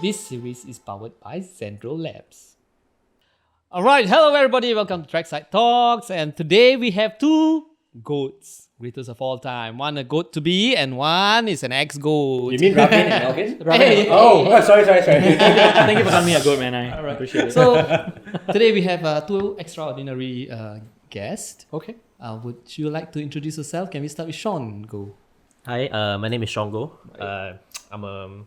This series is powered by Xandro Labs. Alright, hello everybody, welcome to Trackside Talks, and today we have two goats, greatest of all time. One a goat to be, and one is an ex-goat. You mean Robin and Elgin? Hey. Sorry. Thank you for calling me a goat, man. I appreciate it. So, today we have two extraordinary guests. Okay. Would you like to introduce yourself? Can we start with Shaun Goh? Hi, my name is Shaun Goh. I'm a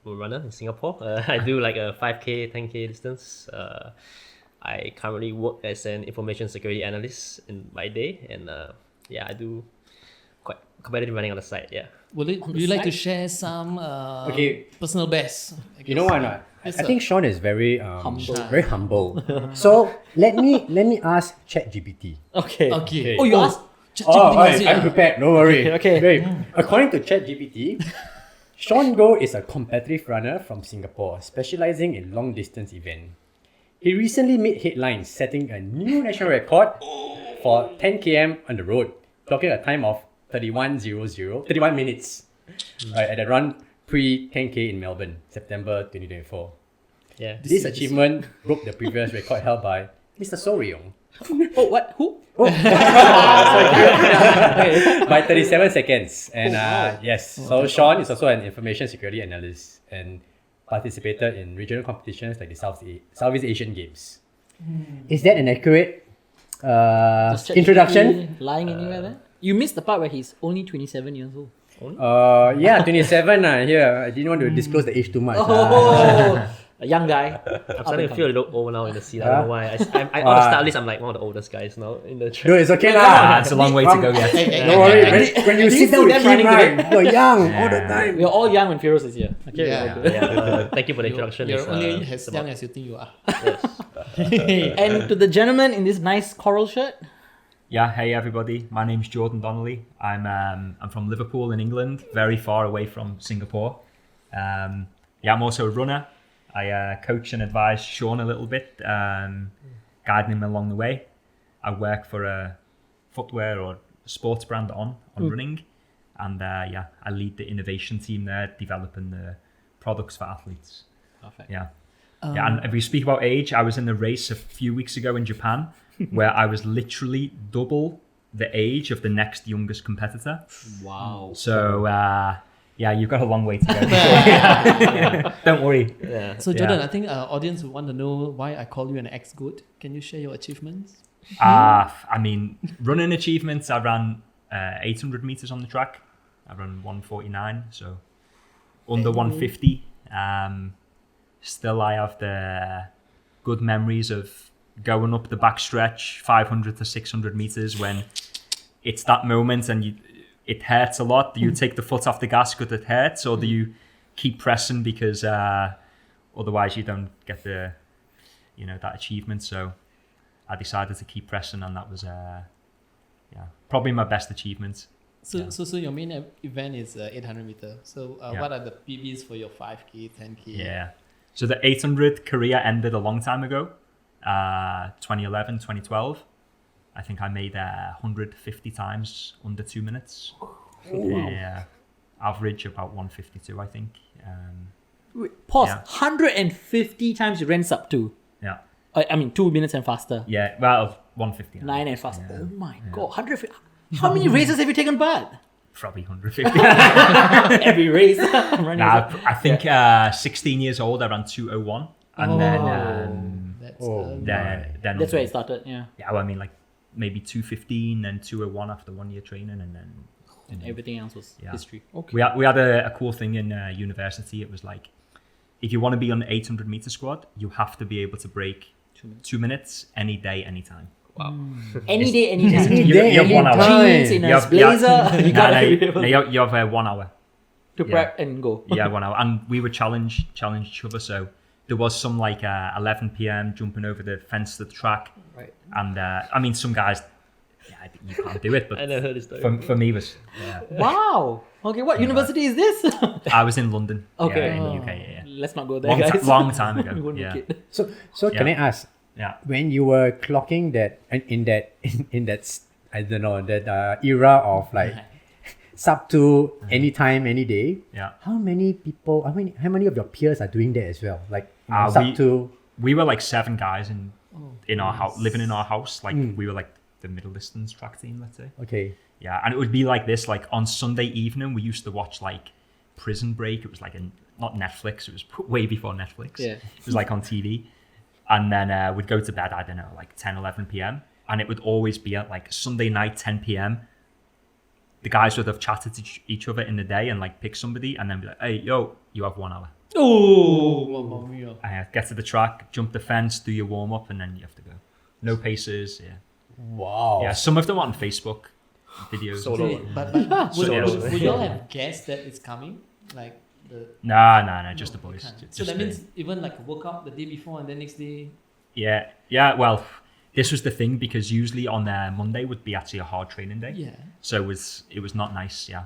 runner in Singapore. I do like a 5K, 10K distance. I currently work as an information security analyst in my day, and I do quite competitive running on the side. Yeah. Would you like to share some personal best? You know why not? Yes, I sir. think Shaun is very Humble. very humble. So let me ask ChatGPT. Okay. Okay. Oh, you asked? I'm prepared. No worry. Okay. Great. According to ChatGPT, Shaun Goh is a competitive runner from Singapore, specializing in long distance event. He recently made headlines, setting a new national record for 10 km on the road, clocking a time of 31 minutes at the run pre-10K in Melbourne, September 2024. Yeah. This achievement broke the previous record held by Mr. So Ryong Oh, what? Who? by 37 seconds. And so Shaun is also an information security analyst and participated in regional competitions like the Southeast Asian Games. Is that an accurate Does ChatGPT introduction? Lying anywhere there? You missed the part where he's only 27 years old. 27 here. I didn't want to disclose the age too much. A young guy. I'm starting to feel a little old now in the seat. I don't know why. I on the start list, I'm like one of the oldest guys now in the track. No, it's okay lah. It's a long way to go yet. Don't worry. When you sit down with them him, running right, you're young all the time. We're all young when Firoz is here. Okay. Yeah. Thank you for the introduction. You're It's, only it's as about- young as you think you are. Yes. And to the gentleman in this nice coral shirt. Yeah, hey everybody. My name's Jordan Donnelly. I'm from Liverpool in England, very far away from Singapore. I'm also a runner. I coach and advise Shaun a little bit, guiding him along the way. I work for a footwear or sports brand on running, and I lead the innovation team there, developing the products for athletes. Perfect. Yeah. And if we speak about age, I was in the race a few weeks ago in Japan, where I was literally double the age of the next youngest competitor. Wow. So, you've got a long way to go. Don't worry. Yeah. So Jordan, I think our audience would want to know why I call you an ex-goat. Can you share your achievements? I mean, running achievements, I ran 800 meters on the track. I ran 149, so under 150. Still, I have the good memories of going up the back stretch, 500 to 600 meters, when it's that moment and it hurts a lot. Do you take the foot off the gas because it hurts, or do you keep pressing because otherwise you don't get the, that achievement? So I decided to keep pressing, and that was probably my best achievement. So your main event is 800 meter. So what are the PBs for your 5K, 10K? Yeah. So the 800 career ended a long time ago, 2011, 2012. I think I made 150 times under 2 minutes. Yeah. Average about 152, I think. Wait, pause. Yeah. 150 times you ran sub 2. Yeah. I mean, 2 minutes and faster. Yeah. Well, 150. 9 and faster. Yeah. Oh my god. 150. How many races have you taken part? Probably 150. Every race. I'm running. I think 16 years old, I ran 201. And then That's where it started. Yeah. Yeah, well, I mean, like maybe 215 and 201 after 1 year training, and then Everything else was history. Okay. we had a cool thing in university. It was like, if you want to be on the 800 meter squad, you have to be able to break 2 minutes any day, anytime. Wow. Any day, any time. You have 1 hour. Jeans in a blazer. You gotta be able You have 1 hour to prep and go. Yeah, 1 hour, and we would challenge each other. So there was some like 11 p.m. jumping over the fence to the track, Right. and I mean, some guys, you can't do it, but I never heard this story. for me was Wow. Okay, what university is this? I was in London. Okay. in the UK. Yeah. Let's not go there, guys. Long time ago. We won't Yeah. make it. So can I ask, Yeah. when you were clocking that in that I don't know, that era of like sub 2 anytime, any day. Yeah. How many people? How many of your peers are doing that as well? Like we- sub 2. We were like 7 guys in our house, living in our house. Like we were like the middle distance track team, let's say. Okay. Yeah, and it would be like this. Like on Sunday evening, we used to watch like Prison Break. It was like not Netflix. It was way before Netflix. Yeah. It was like on TV, and then we'd go to bed. I don't know, like 10, 11 p.m. And it would always be at like Sunday night, 10 p.m. The guys would have chatted to each other in the day and like pick somebody, and then be like, "Hey, yo, you have 1 hour." Oh, Mamma mia. Get to the track, jump the fence, do your warm up, and then you have to go. No paces. Yeah. Wow. Yeah. Some of them are on Facebook videos. Solo. Okay, but would y'all have guessed that it's coming? Like the Nah, just the you boys. can't. So Just that the- means even like a workout the day before and then next day. Yeah. Well, this was the thing because usually on Monday would be actually a hard training day. Yeah. So it was not nice. Yeah.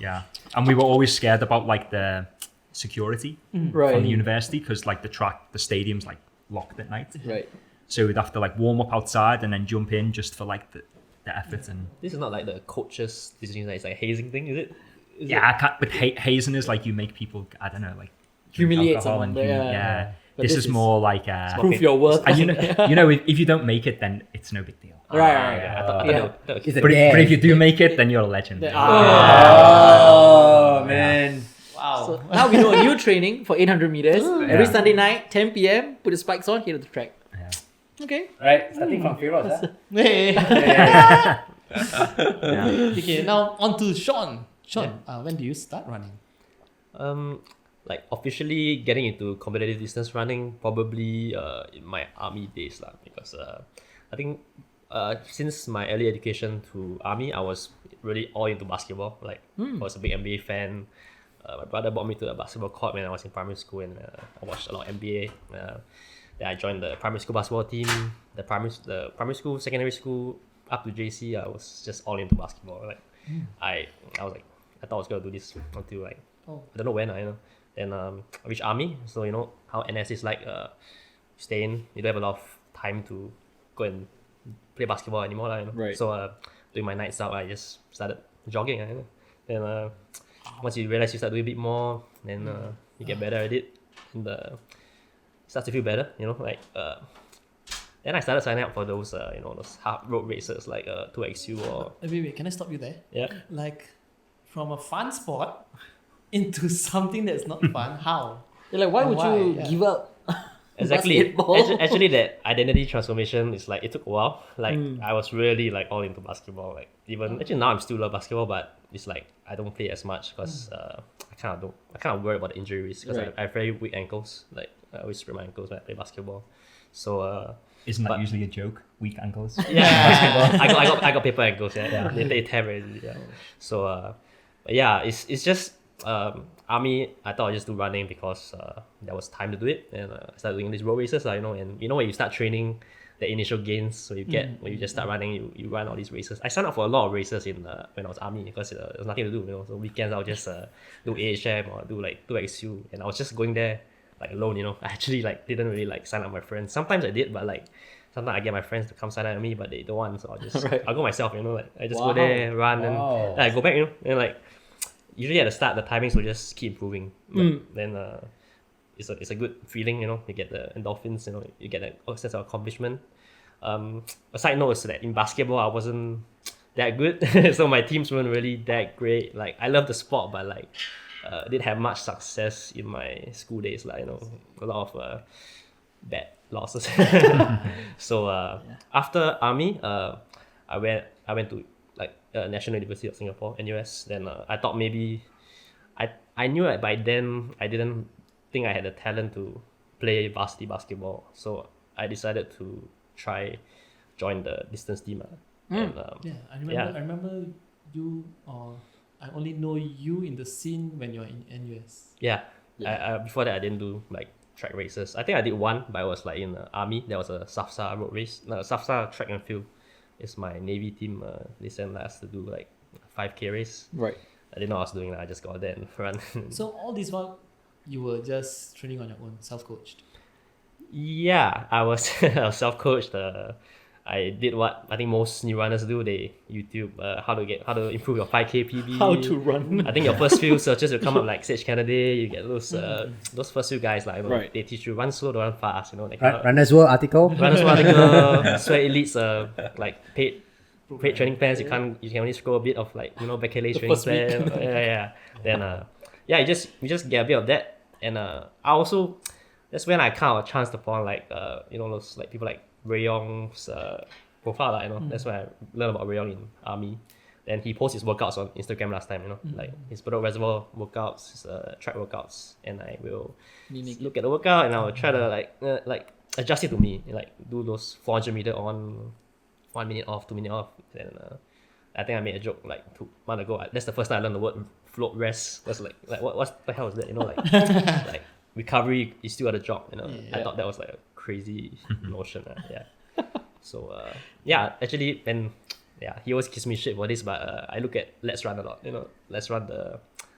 Yeah. And we were always scared about like the security Right. from the university because like the stadium's like locked at night. Right. So we'd have to like warm up outside and then jump in just for like the effort and. This is not like the coach's decision. It's like a hazing thing, is it? Is Yeah, I can't, but hazing is like you make people, I don't know, like drink Humiliate alcohol someone, and yeah. But This this is is more like Prove your worth. and you know if you don't make it, then it's no big deal. Right. I thought Yeah. that was- It's a But dare. if you do make it, then you're a legend. Oh, man. Wow. So now we know a new training for 800 meters. Every Yeah. Sunday night, 10 p.m. Put the spikes on, head to the track. Yeah. Okay. Right, starting from Firoz. Hey. Yeah. Okay, now on to Shaun. Shaun, when do you start running? Like officially getting into competitive distance running probably in my army days lah, because I think since my early education to army I was really all into basketball. Like I was a big NBA fan. My brother brought me to a basketball court when I was in primary school, and I watched a lot of NBA. Then I joined the primary school basketball team. The primary school, secondary school, up to JC, I was just all into basketball. Like I was like, I thought I was gonna do this until like I don't know when. Then I reached army. So you know how NS is like. Stay in. You don't have a lot of time to go and play basketball anymore. You know? Right. So doing my nights out, I just started jogging. You know? Then once you realize you start doing a bit more, then you get better at it, and it starts to feel better. You know, like then I started signing up for those those hard road races like 2XU or Wait, can I stop you there? yeah. Like, from a fun sport into something that's not fun, how? You're like, why would you Yeah. give up? Exactly. Basketball? Actually, that identity transformation is like it took a while. Like I was really like all into basketball. Like even actually now I'm still love basketball, but it's like I don't play as much because I kind of worry about the injury risk because Right. I have very weak ankles. Like I always sprain my ankles when I play basketball. So Isn't that But- usually a joke? Weak ankles. yeah, I got paper ankles. Yeah, they tear very easily. Yeah. So but yeah, it's just army. I thought I just do running because there was time to do it, and I started doing these road races. And when you start training, the initial gains. So you get when you just start running, you run all these races. I signed up for a lot of races in when I was army because there was nothing to do. So weekends I'll just do AHM or do like 2XU, and I was just going there like alone. I actually like didn't really like sign up my friends. Sometimes I did, but like sometimes I get my friends to come sign up with me, but they don't want. So I'll go myself. Like I just go there, run, and Wow. then I go back. And like usually at the start the timings will just keep improving. But then it's a good feeling. You get the endorphins. You get a sense of accomplishment. A side note is that in basketball I wasn't that good, so my teams weren't really that great. Like I love the sport, but like didn't have much success in my school days. Like a lot of bad losses. So after army, I went to like National University of Singapore, NUS. Then I thought maybe I knew that by then I didn't think I had the talent to play varsity basketball. So I decided to join the distance team. And, Yeah, Yeah. I remember you, I only know you in the scene when you're in NUS. Yeah. I before that I didn't do like track races. I think I did one, but I was like in the army. There was a SAFSA road race. No, SAFSA track and field is my Navy team. They sent us to do like 5K race. Right. I didn't know what I was doing. I just got there and run. So all this while, you were just training on your own, self-coached. Yeah, I was I was self-coached. I did what I think most new runners do. They YouTube how to improve your 5K PB. How to run. I think your first few searches will come up like Sage Kennedy. You get those first few guys like Right. they teach you run slow to run fast. Like Runner's World article. runners article, Sweat Elite's like paid training plans. You can only scroll a bit of like Beckley's training first week. plan. Yeah. Then you just get a bit of that, and I also that's when I kind of chanced upon like those like people like Ray Yong's profile. That's when I learned about Ray Yong in army. Then he posts his workouts on Instagram last time. Like his Bedok Reservoir workouts, his track workouts, and I will Mimic look at the workout and I will try to like adjust it to me, like do those 400 meter on, 1 minute off, 2 minute off. Then I think I made a joke like 2 months ago. That's the first time I learned the word float rest. That's like what the hell is that? Like recovery is still at a jog. I thought that was like a crazy notion. Yeah. So actually, and he always gives me shit for this, but I look at Let's Run a lot. Let's Run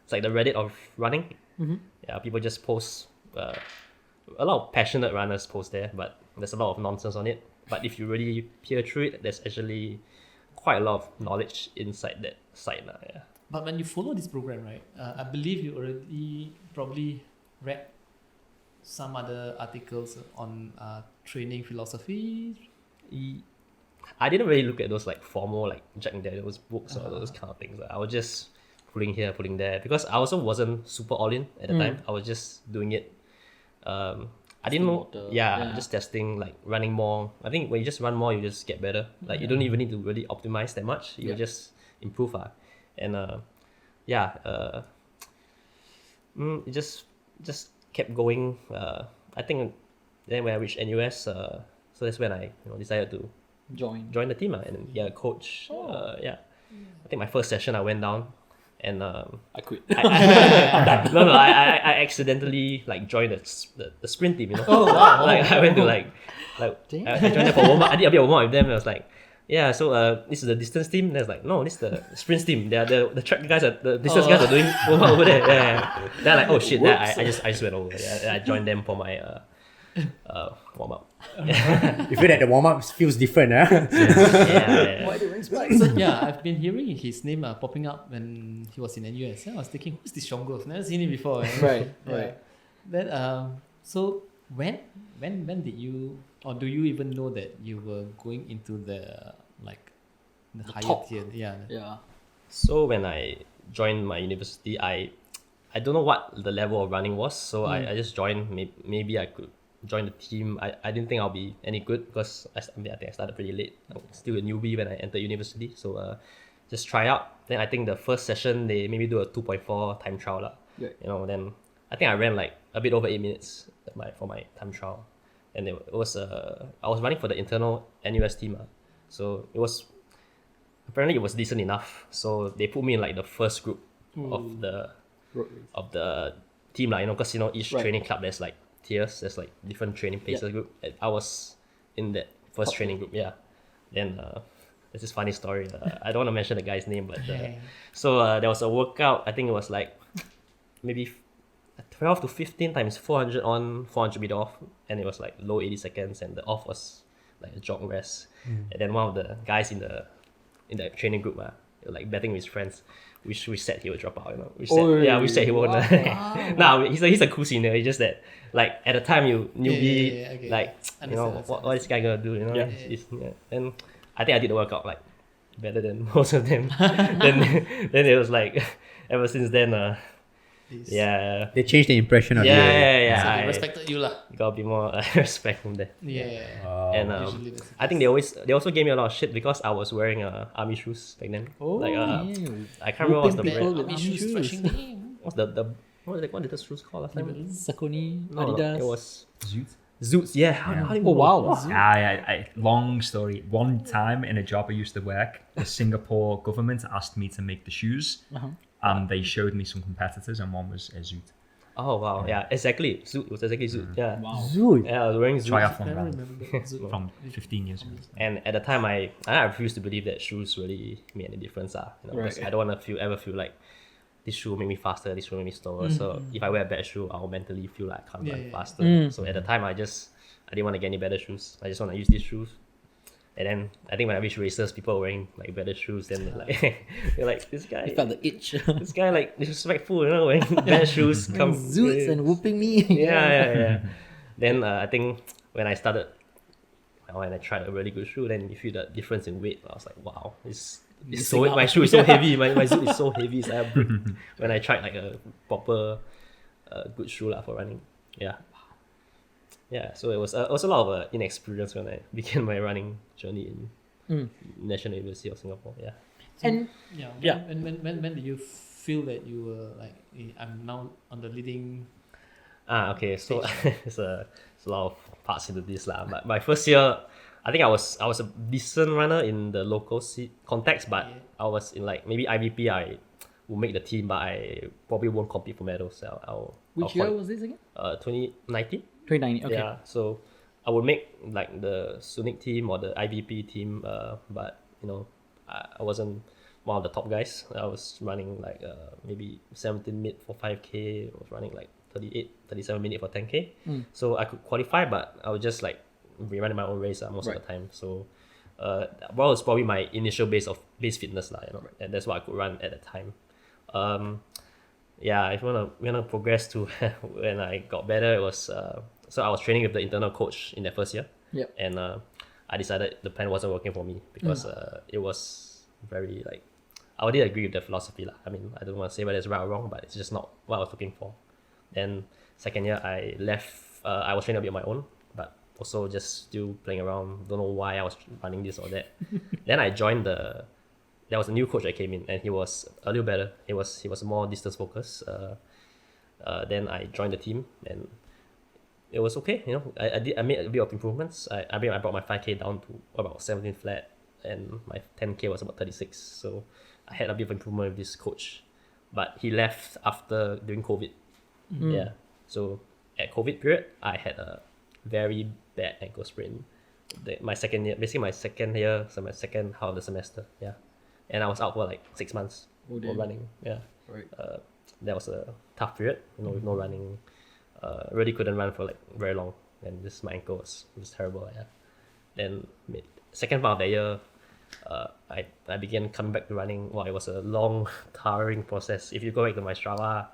it's like the Reddit of running. Yeah, people just post a lot of passionate runners post there, but there's a lot of nonsense on it. But if you really peer through it, there's actually quite a lot of knowledge inside that site. Yeah. But when you follow this program, right, I believe you already probably read some other articles on training philosophy. I didn't really look at those like formal like Jack Daniels books or those kind of things. I was just pulling here, pulling there, because I also wasn't super all in at the time. I was just doing it. I didn't know. Just testing, like running more. I think when you just run more, you just get better. Like you don't even need to really optimize that much. You just improve. And it just kept going. I think then when I reached NUS, so that's when I decided to join the team and get a coach. I think my first session I went down and I quit. I accidentally like joined the sprint team. Oh wow! Like I went to I joined them for warm up. I did a bit of warm up with them. And I was like, yeah, so this is the distance team. And I was like, no, this is the sprint team. The track guys the distance guys are doing warm up over there. Yeah. They're like, oh shit! Then I just went over. I joined them for my warm up. You feel that the warm up feels different, Yeah. Why the ring spike? So I've been hearing his name popping up when he was in NUS. I was thinking, who's this Shaun Goh? I've never seen him before. Right. Then so when did you, or do you even know that you were going into the higher top. tier? Yeah. So when I joined my university, I don't know what the level of running was. So I just joined. Maybe I could join the team. I didn't think I'll be any good because I think I started pretty late. I was still a newbie when I entered university. So just try out. Then I think the first session they maybe do a 2.4 time trial. Yeah. Then I think I ran like a bit over 8 minutes for my time trial. And it was I was running for the internal NUS team. So it was apparently it was decent enough. So they put me in like the first group of the team, because each training club there's like tiers, there's like different training paces group. I was in that first training group. Then there's this funny story. I don't want to mention the guy's name, but so there was a workout. I think it was like maybe 12 to 15 times 400 on, 400 meter off, and it was like low 80 seconds, and the off was like a jog rest. And then one of the guys in the training group like betting with his friends, we said he would drop out. We said he won't. Nah, he's a cool senior. It's just that like at the time you newbie, okay. like what is this guy gonna do? And I think I did the workout like better than most of them. then it was like ever since then. They changed the impression of you. So I they respected you lah. got a bit more respect from there. And Usually that's the I think they also gave me a lot of shit because I was wearing army shoes back then. I can't remember what's the People brand. with Army army shoes, shoes. stretching game. What's what did the shoes called last time? Saucony, No, Adidas. it was Zoot. Zoots. Yeah. How do you Oh wow. Long story. One time in a job I used to work, the Singapore government asked me to make the shoes, and they showed me some competitors, and one was a Zoot. Oh wow. Yeah. Exactly. Zoot. It was exactly Zoot. Yeah. Wow. Zoot. Yeah. I was wearing Zoots. Triathlon I run remember that. from 15 years ago. And at the time, I refused to believe that shoes really made any difference. Because I don't want to ever feel like this shoe will make me faster, this shoe will make me slower. So if I wear a bad shoe, I'll mentally feel like I can't run faster. So at the time, I didn't want to get any better shoes. I just want to use these shoes. And then I think when I reached races, people were wearing like better shoes. Then they're like this guy, You felt the itch. this guy like disrespectful, wearing bad shoes. Come Zoots and whooping me. yeah. Then I think when I started, when I tried a really good shoe, then you feel the difference in weight. I was like, wow, it's so my shoe is so heavy. My Zoot is so heavy. It's like a brick. When I tried like a proper good shoe for running, yeah. So it was a lot of inexperience when I began my running journey in National University of Singapore. Yeah. And When did you feel that you were like, I'm now on the leading? Okay. So it's a lot of parts into this lah. But my first year, I think I was a decent runner in the local context, but I was in like maybe IVP. I will make the team, but I probably won't compete for medals. which year was this again? 2019. 2019. Okay. Yeah, so I would make like the Sunic team or the IVP team, but I wasn't one of the top guys. I was running like maybe 17 mid for 5K. I was running like 37 minute for 10K. So I could qualify, but I was just like running my own race most of the time. So was probably my initial base fitness and that's what I could run at the time. If you wanna progress to when I got better, it was so I was training with the internal coach in that first year. Yep. And I decided the plan wasn't working for me because it was very like I did agree with the philosophy lah. I mean, I don't want to say whether it's right or wrong, but it's just not what I was looking for. Then second year I left. I was training a bit on my own, but also just still playing around. Don't know why I was running this or that. Then I joined there was a new coach that came in, and he was a little better. He was more distance focused. Then I joined the team, and it was okay. I made a bit of improvements. I brought my 5K down to about 17 flat, and my 10K was about 36. So I had a bit of improvement with this coach, but he left during COVID. Yeah. So at COVID period, I had a very bad ankle sprain. My second year, basically my second year, so my second half of the semester. Yeah. And I was out for like 6 months for running. Yeah. Right. That was a tough period, with no running. Really couldn't run for like very long, and my ankle was terrible. Yeah. Then second part of the year, I began coming back to running. Well, it was a long, tiring process. If you go back to my Strava,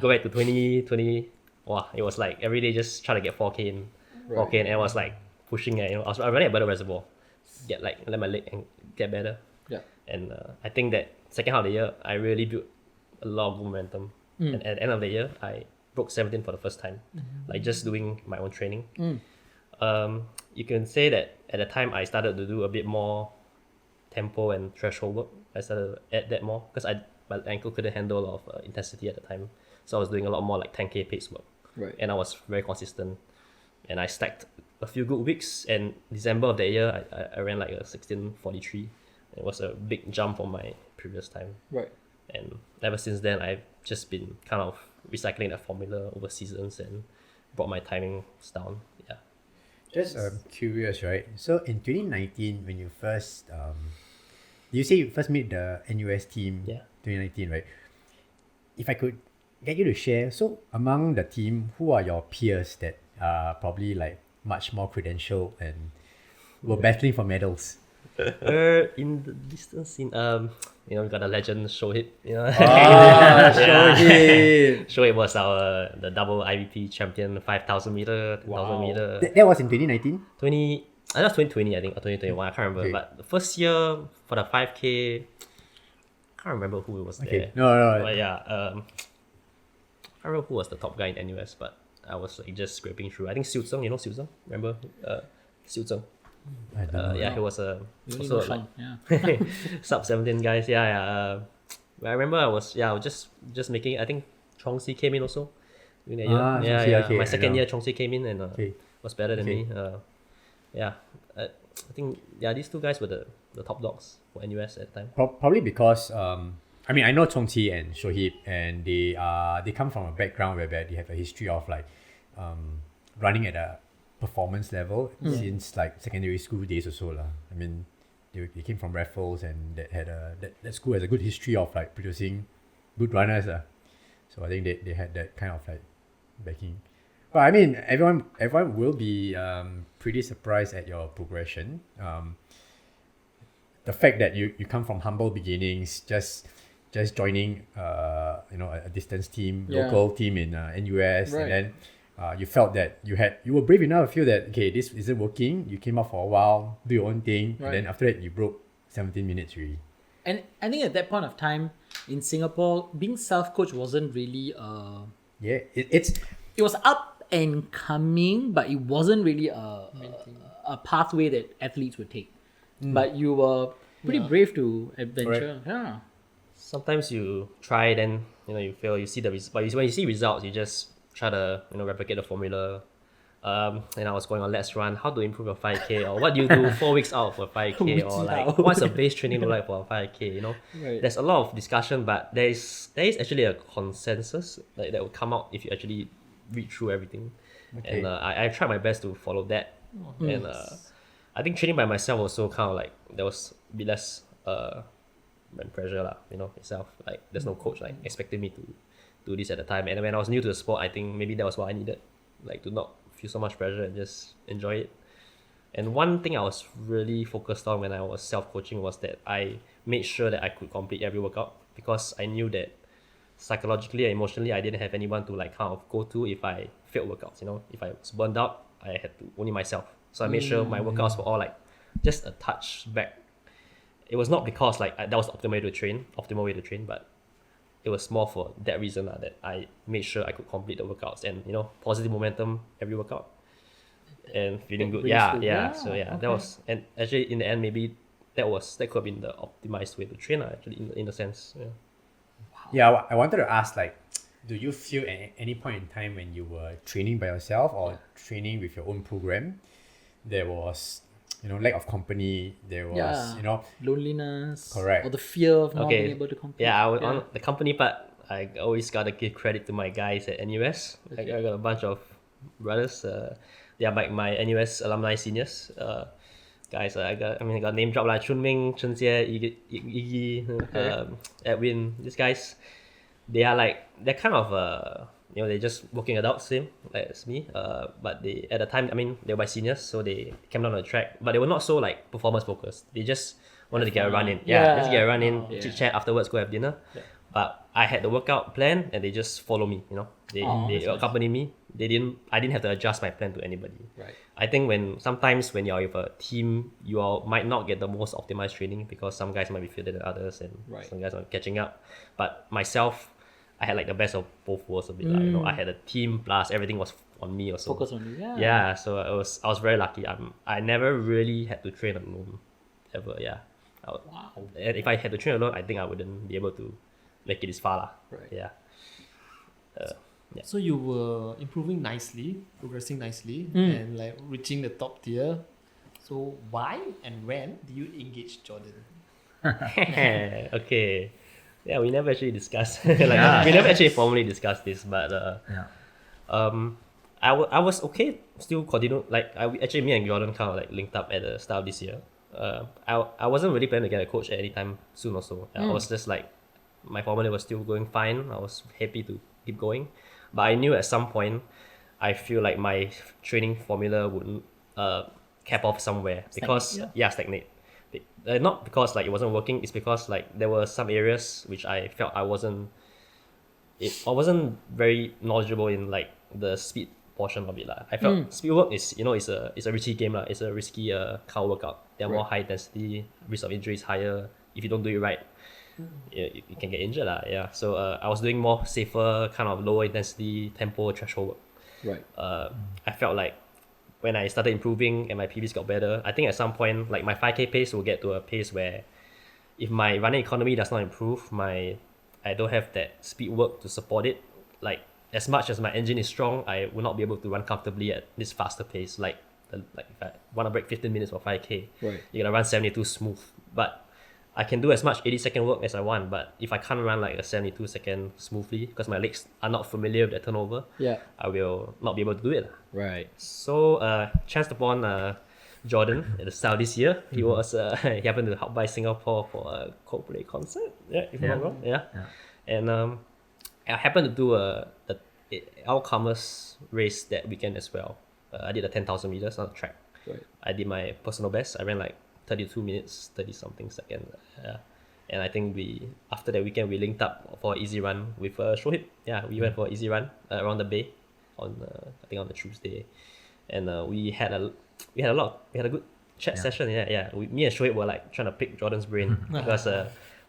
go back to 2020. Wow, it was like every day just try to get 4K in, 4K, and I was like pushing it. I was running at better reservoir, let my leg get better. Yeah. And I think that second half of the year, I really built a lot of momentum. And at the end of the year, I broke 17 for the first time, like just doing my own training. You can say that at the time I started to do a bit more tempo and threshold work. I started to add that more because my ankle couldn't handle a lot of intensity at the time. So I was doing a lot more like 10K pace work. Right. And I was very consistent. And I stacked a few good weeks. And December of that year, I ran like a 16:43. It was a big jump from my previous time. Right. And ever since then, I've just been kind of recycling that formula over seasons and brought my timings down. Yeah. Just curious, right? So in 2019, when you first, you say you first meet the NUS team, 2019, right? If I could get you to share, so among the team, who are your peers that are probably like much more credentialed and were battling for medals? In the distance scene, we got a legend Shohib. Shohib. Shohib was the double IVP champion, 5,000 meter, 10,000 meter. That was in 2019? I know 2020, I think, or 2021. I can't remember. Okay. But the first year for the 5K, I can't remember who was there. Okay. No. But yeah, I can't remember who was the top guy in NUS, but I was like just scraping through. I think Siu Zheng, Siu Zheng? Remember? Siu Zheng. I don't know. Yeah, he was also like Yeah. sub 17 guys. I remember I was just making. I think Chongxi came in also during that year. Chongxi, okay, My I second know. year Chongxi came in and was better than me. I think these two guys were the top dogs for NUS at the time. Probably because I mean I know Chongqi and Shohib, and they come from a background where they have a history of like running at a performance level since like secondary school days or so lah. I mean they came from Raffles, and that had that school has a good history of like producing good runners lah. So I think they had that kind of like backing. But I mean everyone will be pretty surprised at your progression. the fact that you come from humble beginnings, just joining a distance team, Yeah. local team in NUS, Right. and then you felt that you were brave enough to feel that okay, this isn't working. You came out for a while, do your own thing, Right. and then after that you broke 17 minutes really. And I think at that point of time in Singapore, being self-coach wasn't really Yeah, it's it was up and coming, but it wasn't really a pathway that athletes would take. But you were pretty brave to adventure. Yeah. Sometimes you try, then you fail. You see but when you see results, you just try to replicate the formula. And I was going on Let's Run. How to improve your 5K, or what do you do 4 weeks out for a 5K, or like what's a base training look like for a 5K? Right. There's a lot of discussion, but there is actually a consensus that will come out if you actually read through everything. Okay. And I tried my best to follow that. And I think training by myself also kind of like there was a bit less pressure lah, itself. Like there's no coach like expecting me to do this at the time. And when I was new to the sport, I think maybe that was what I needed, like to not feel so much pressure and just enjoy it. And one thing I was really focused on when I was self-coaching was that I made sure that I could complete every workout, because I knew that psychologically and emotionally I didn't have anyone to like kind of go to if I failed workouts. If I was burned out, I had to only myself. So I made sure my workouts were all like just a touch back. It was not because like that was the optimal way to train, but it was more for that reason that I made sure I could complete the workouts and positive momentum every workout and feeling good. Brings Yeah, good. yeah. Yeah, So yeah, okay. that was, and actually in the end maybe that could have been the optimized way to train actually in a sense. Yeah. Yeah, I wanted to ask, like, do you feel at any point in time when you were training by yourself or training with your own program, there was, lack of company, there was, Loneliness. Correct. Or the fear of not Okay. being able to compete. Yeah, on the company part, I always gotta give credit to my guys at NUS. I got a bunch of brothers. They are like my NUS alumni seniors. Guys, I got name drop like Chun Ming, Chun Jie, Iggy, Edwin. These guys, they're kind of they're just working adults, same like as me. But they at the time, they were my seniors, so they came down on the track. But they were not so like performance focused. They just wanted to get a run in. Yeah. Just get a run in, Yeah. chit chat afterwards, go have dinner. But I had the workout plan, and they just follow me. They accompany me. I didn't have to adjust my plan to anybody. Right. I think sometimes when you're with a team, you might not get the most optimized training because some guys might be fitter than others, and Right. some guys are catching up. But myself, I had like the best of both worlds a bit. I had a team plus everything was on me also. Focus on you. Yeah. Yeah, so I was very lucky. I never really had to train alone, ever. Yeah. Wow. And if I had to train alone, I think I wouldn't be able to make it this far lah. Right. Yeah. So you were improving nicely, progressing nicely, Mm. and like reaching the top tier. So why and when do you engage Jordan? Okay. Yeah, we never actually discussed. We never actually formally discussed this, but I was okay. Still continue. Like actually, me and Jordan kind of like linked up at the start of this year. I wasn't really planning to get a coach at any time soon or so. I was just like, my formula was still going fine. I was happy to keep going, but I knew at some point, I feel like my training formula would cap off somewhere because stagnate. Not because like it wasn't working. It's because like there were some areas which I felt I wasn't very knowledgeable in, like the speed portion of it lah. I felt speed work is is a risky game lah. It's a risky car workout. They're more high intensity. Risk of injury is higher if you don't do it right. You can get injured lah. Yeah. So I was doing more safer kind of lower intensity tempo threshold work. Right. I felt like when I started improving and my PBs got better, I think at some point like my 5K pace will get to a pace where if my running economy does not improve, I don't have that speed work to support it. Like as much as my engine is strong, I will not be able to run comfortably at this faster pace. Like if I want to break 15 minutes for 5K, Right. you're gonna run 72 smooth. But I can do as much 80-second work as I want, but if I can't run like a 72-second smoothly because my legs are not familiar with the turnover, Yeah. I will not be able to do it. Right. So chanced upon Jordan at the start of this year. He was he happened to hop by Singapore for a Coldplay concert. Yeah, if I'm not wrong. Yeah. And I happened to do a outcomers race that weekend as well. I did a 10,000 meters on the track. Right. I did my personal best. I ran like 32 minutes, 30 something seconds. And I think after that weekend we linked up for an easy run with Shohib. Yeah, we went for an easy run around the bay on I think on the Tuesday, and we had a good chat session. Me and Shoaib were like trying to pick Jordan's brain because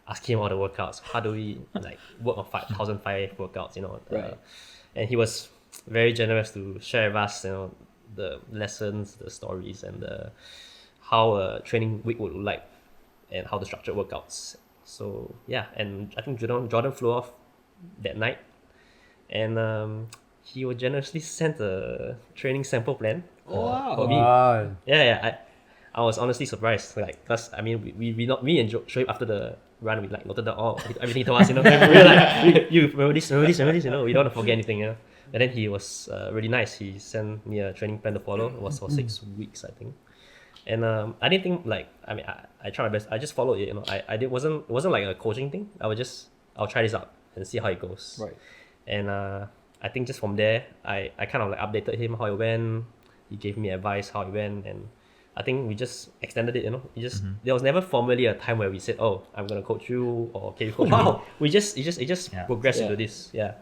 asking him all the workouts. How do we like work on 1,005 workouts? Right. And he was very generous to share with us, the lessons, the stories, and how a training week would look like, and how the structured workouts. So yeah, and I think Jordan flew off that night, and he would generously send a training sample plan for me. Wow. I was honestly surprised, like, because I mean, me and Shoaib after the run, we like noted down all everything to us, we were like, you remember this, we don't want to forget anything, And then he was really nice. He sent me a training plan to follow. It was for 6 weeks, I think. And I didn't think I tried my best. I just followed it. It wasn't like a coaching thing. I'll try this out and see how it goes. Right. And I think just from there, I kind of like updated him how it went. He gave me advice how it went, and I think we just extended it. There was never formally a time where we said, "Oh, I'm gonna coach you," or "Can you coach me?" It just progressed into this. Yeah.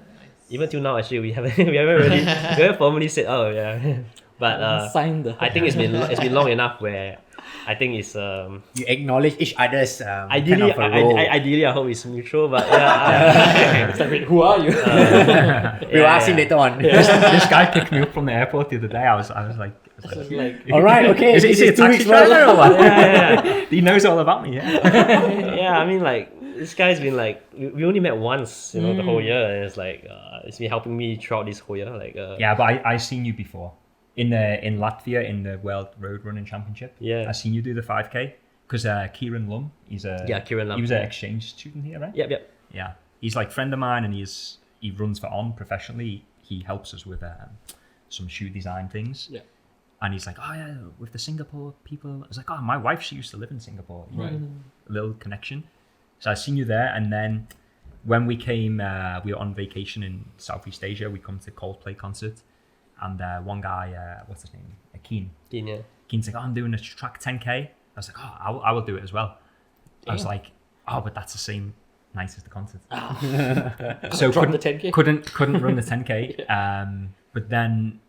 Even till now, actually, we haven't formally said, "Oh, yeah." But Signed the I think it's been long enough where I think it's You acknowledge each other's ideally kind of a role. ideally I hope it's mutual, but yeah. It's like, wait, who are you? We'll ask him later on. This guy picked me up from the airport the other day. I was like, All right, okay. is he a 2 weeks taxi driver or what? Yeah. He knows all about me. Yeah. Yeah, I mean, like, this guy's been like, we only met once, the whole year, and it's like, it's been helping me throughout this whole year. Like, Yeah, but I seen you before in Latvia in the World Road Running Championship. Yeah. I seen you do the 5K because Kieran Lum, Kieran Lum. He was an exchange student here, right? Yep. Yeah, he's like friend of mine, and he runs for On professionally. He helps us with some shoe design things. Yeah. And he's like, oh yeah, with the Singapore people. I was like, oh, my wife, she used to live in Singapore. Right. A little connection. So I seen you there, and then when we came, we were on vacation in Southeast Asia. We come to Coldplay concert, and one guy, what's his name, Keen. Yeah. Keen's like, oh, I'm doing a track 10K. I was like, oh, I will do it as well. I was like, oh, but that's the same night as the concert. So Run the 10K? couldn't run the 10K. But then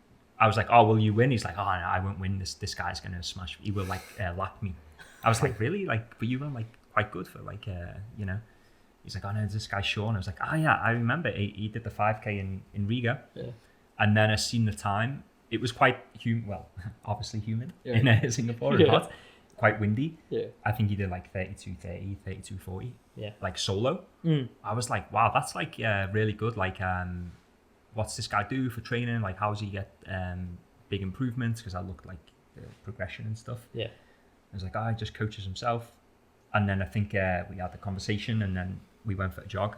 I was like, oh, will you win? He's like, oh, no, I won't win. This guy's gonna smash. He will like lap me. I was like, really? Like, but you run like quite good for like He's like, oh no, this guy Shaun. I was like, oh yeah, I remember he did the 5K in Riga. Yeah. And then I seen the time. It was quite obviously humid in Singapore and Yeah. hot, quite windy. Yeah. I think he did like 32:30, 32:40. Yeah. Like solo. I was like, wow, that's like really good. Like, what's this guy do for training? Like, how does he get big improvements? Because I looked like progression and stuff. Yeah. I was like, oh, he just coaches himself. And then I think we had the conversation, and then we went for a jog.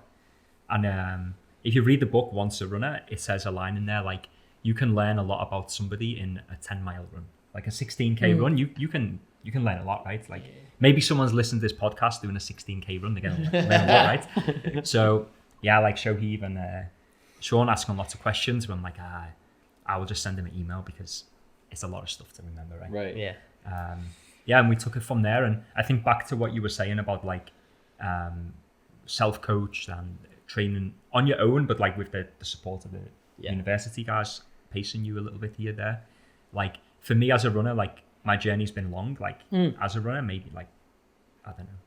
And if you read the book Once a Runner, it says a line in there like, you can learn a lot about somebody in a 10-mile run. Like a 16K run, you can learn a lot, right? Like maybe someone's listened to this podcast doing a 16K run, they're going to learn a lot, right? So yeah, like Shoaib and Shaun asking lots of questions, but I'm like, I will just send him an email because it's a lot of stuff to remember, right? Right. Yeah. And we took it from there. And I think back to what you were saying about like self-coach and training on your own, but like with the support of the university guys pacing you a little bit here there. Like for me as a runner, like my journey's been long. Like as a runner, maybe like, I don't know,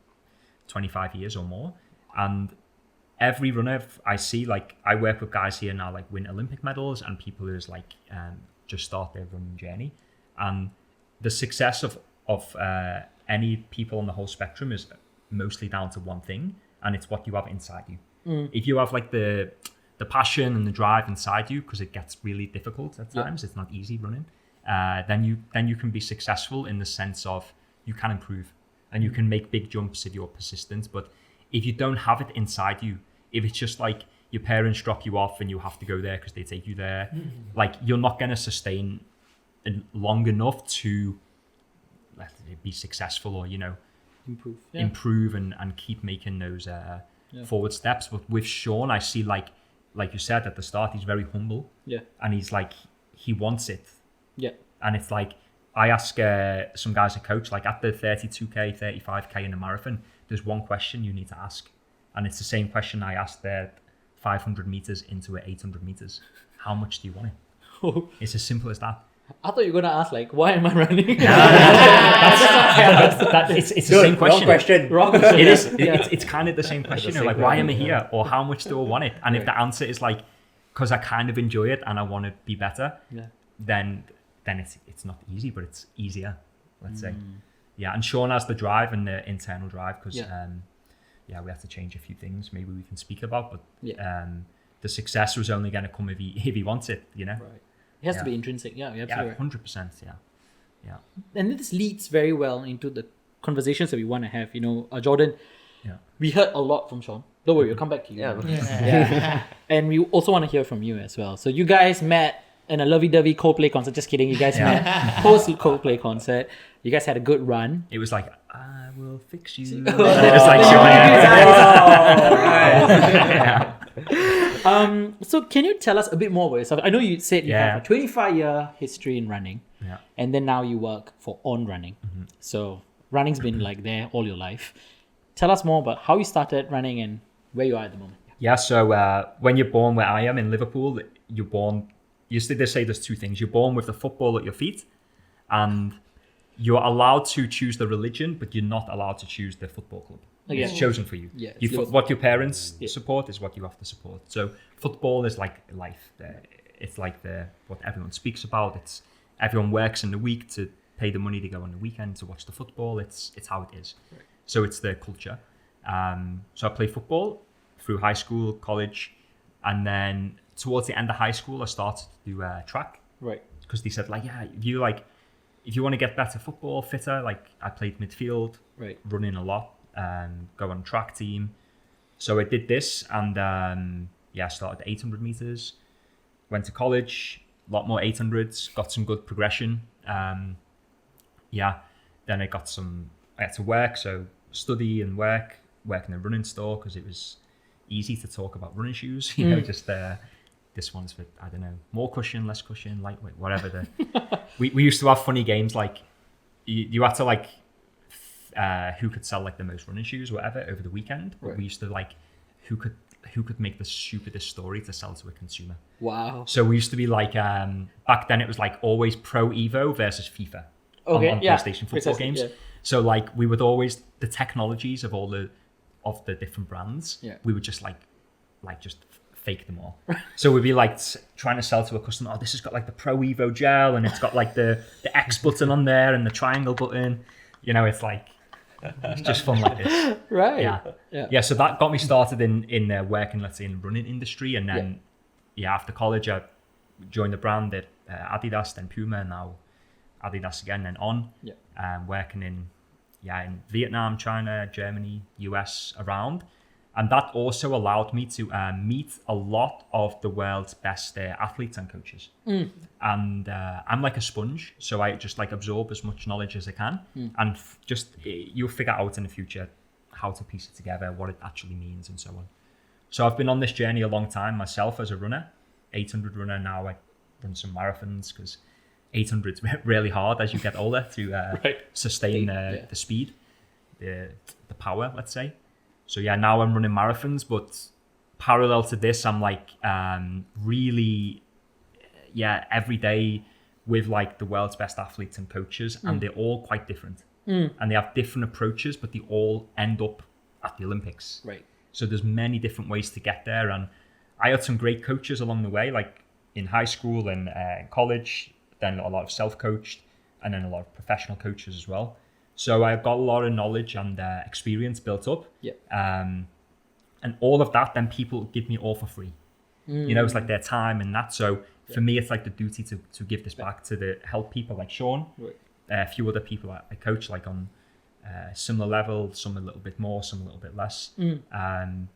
25 years or more. And every runner I see, like I work with guys here now, like win Olympic medals and people who's like just start their running journey. And the success of any people on the whole spectrum is mostly down to one thing, and it's what you have inside you. If you have like the passion and the drive inside you, because it gets really difficult at times, it's not easy running, then you can be successful in the sense of you can improve and you can make big jumps if you're persistent. But if you don't have it inside you, if it's just like your parents drop you off and you have to go there because they take you there, like you're not going to sustain long enough to be successful or improve and keep making those forward steps. But with Shaun, I see like you said at the start, he's very humble, and he's like he wants it, and it's like I ask some guys I coach, like at the 32k, 35k in a marathon, there's one question you need to ask. And it's the same question I asked there 500 meters into 800 meters. How much do you want it? It's as simple as that. I thought you were gonna ask like, why am I running? It's the same question. Wrong question. Wrong question. It is. Yeah. It's kind of the same question. same Like, why am I question, here? Or how much do I want it? And if the answer is like, because I kind of enjoy it and I want to be better, Yeah. then it's not easy, but it's easier, let's say. Yeah, and Shaun has the drive and the internal drive because we have to change a few things maybe we can speak about, but the success was only going to come if he wants it, you know. Right. It has to be intrinsic. Yeah, you're absolutely right. 100%. Yeah. And this leads very well into the conversations that we want to have. You know, Jordan, Yeah. we heard a lot from Shaun. Don't worry, we'll come back to you. Yeah. And we also want to hear from you as well. So you guys met in a lovey-dovey Coldplay concert. Just kidding. You guys met post Coldplay concert. You guys had a good run. It was like, I will fix you. Oh, It's like, So can you tell us a bit more about yourself? I know you said you have a 25-year history in running, Yeah. and then now you work for On Running. So running's been like there all your life. Tell us more about how you started running and where you are at the moment. Yeah, so when you're born where I am in Liverpool, you're born, they say there's two things. You're born with the football at your feet, and you're allowed to choose the religion, but you're not allowed to choose the football club. Okay. It's chosen for you. Yeah, You it's yours. what your parents support is what you have to support. So football is like life. It's like what everyone speaks about. It's everyone works in the week to pay the money to go on the weekend to watch the football. It's how it is. Right. So it's the culture. So I played football through high school, college, and then towards the end of high school, I started to do track. Right. Because they said if you want to get better football, fitter, like I played midfield, Right. running a lot, go on track team. So I did this and I started 800 meters, went to college, a lot more 800s, got some good progression. Then I had to work, so study and work in a running store because it was easy to talk about running shoes, you know, just this one's for, I don't know, more cushion, less cushion, lightweight, whatever. We used to have funny games like you had to like who could sell like the most running shoes, whatever, over the weekend. But we used to like who could make the stupidest story to sell to a consumer. Wow. So we used to be like back then it was like always Pro Evo versus FIFA on PlayStation football Precisely, games. yeah. So like we would always the technologies of all the different brands. Yeah. We would just just fake them all. So we'd be like trying to sell to a customer, oh, this has got like the Pro Evo gel and it's got like the X button on there and the triangle button. You know, it's like it's just fun like this. Right. Yeah. So that got me started in working, let's say, in the running industry, and then after college I joined the brand at Adidas, then Puma, and now Adidas again, then On. Working in Vietnam, China, Germany, US, around. And that also allowed me to meet a lot of the world's best athletes and coaches. And I'm like a sponge, so I just like absorb as much knowledge as I can, and you'll figure out in the future how to piece it together, what it actually means, and so on. So I've been on this journey a long time myself as a runner, 800 runner. Now I run some marathons because 800 is really hard as you get older to sustain the speed, the power, let's say. So now I'm running marathons, but parallel to this, I'm like really, every day with like the world's best athletes and coaches, and they're all quite different. And they have different approaches, but they all end up at the Olympics. Right. So there's many different ways to get there. And I had some great coaches along the way, like in high school and college, then a lot of self-coached, and then a lot of professional coaches as well. So I've got a lot of knowledge and experience built up. And all of that, then people give me all for free. You know, it's like their time and that. So for me, it's like the duty to give this back to help people like Shaun, a few other people I coach, like on similar level, some a little bit more, some a little bit less. And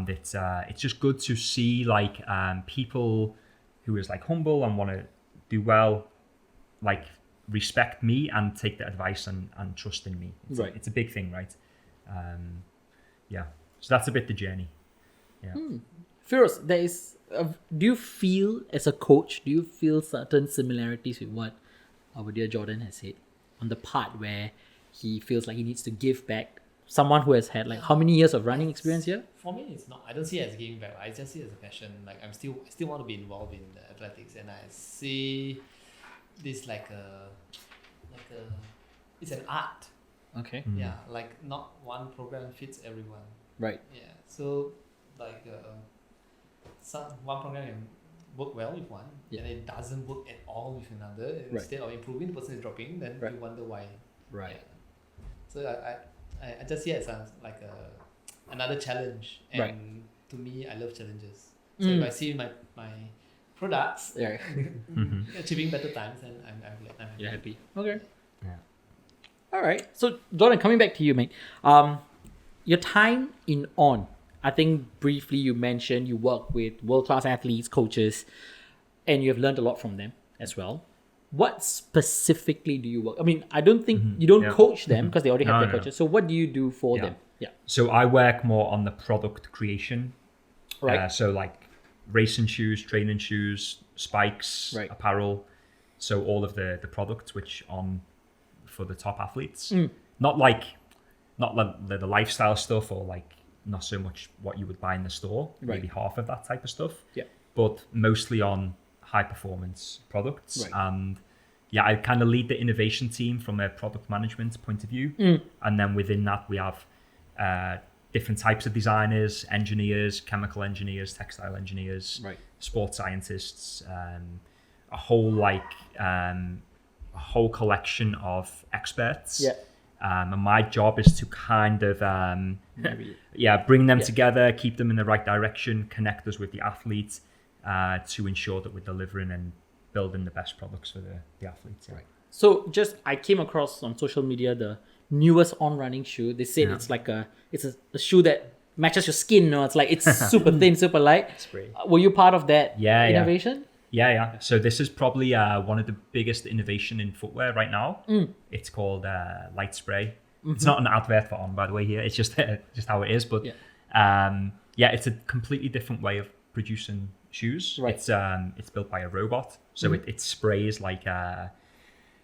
it's just good to see like people who is like humble and want to do well, like respect me and take the advice and trust in me. It's a big thing, right? So that's a bit the journey. Firoz, there is. Do you feel as a coach? Do you feel certain similarities with what our dear Jordan has said, on the part where he feels like he needs to give back. Someone who has had like how many years of running experience here? For me, it's not. I don't see it as giving back. I just see it as a passion. Like I still want to be involved in the athletics, and I see this like a it's an art. Okay. Yeah, like not one program fits everyone. Right. Yeah, so like one program can work well with one, and it doesn't work at all with another. Right. Instead of improving, the person is dropping. Then Right. you wonder why. Right. Yeah. So I just see it as like another challenge, and Right. to me, I love challenges. So Mm. if I see my products Yeah. achieving better times, then I'm glad. I'm happy. You're happy. Okay. Yeah. All right. So Jordan, coming back to you, mate. Your time in On. I think briefly you mentioned you work with world-class athletes, coaches, and you have learned a lot from them as well. What specifically do you work? I mean, I don't think you don't Yeah. coach them because they already have No, their no. coaches. So what do you do for Yeah. them? Yeah. So I work more on the product creation. Right. So like racing shoes, training shoes, spikes, Right. apparel. So all of the products which on for the top athletes. Mm. Not like the lifestyle stuff or like not so much what you would buy in the store. Right. Maybe half of that type of stuff. Yeah. But mostly on high performance products. Right. And yeah, I kind of lead the innovation team from a product management point of view. Mm. And then within that, we have different types of designers, engineers, chemical engineers, textile engineers, Right. sports scientists, a whole collection of experts. Yeah. And my job is to kind of bring them Yeah. together, keep them in the right direction, connect us with the athletes to ensure that we're delivering and building the best products for the athletes. Yeah. Right. So just I came across on social media the newest On running shoe. They said it's like a shoe that matches your skin. No, it's like it's super thin, super light. Spray. Were you part of that Yeah, yeah. innovation? Yeah. So this is probably one of the biggest innovation in footwear right now. It's called Light Spray. It's not an advert for On, by the way. Here, it's just how it is. But it's a completely different way of producing shoes. Right. It's built by a robot, so it sprays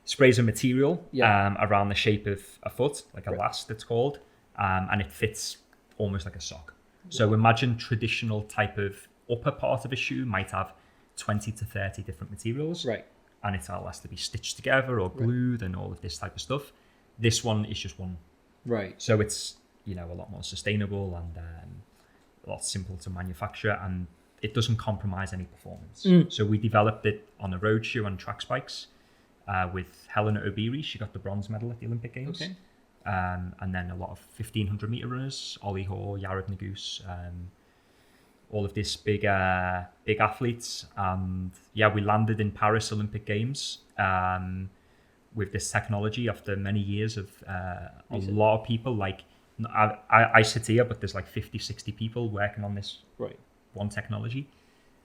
sprays a material around the shape of a foot, like a last it's called, and it fits almost like a sock. So imagine traditional type of upper part of a shoe might have 20 to 30 different materials, Right. and it all has to be stitched together or glued and all of this type of stuff. This one is just one, Right. so it's a lot more sustainable and a lot simpler to manufacture, and it doesn't compromise any performance. So we developed it on a road shoe and track spikes with Helena Obiri. She got the bronze medal at the Olympic Games. Okay. And then a lot of 1500 meter runners, Ollie Hoare, Yared Naguse, all of these big athletes. And we landed in Paris Olympic Games with this technology after many years of a lot of people. Like I sit here, but there's like 50, 60 people working on this Right. one technology,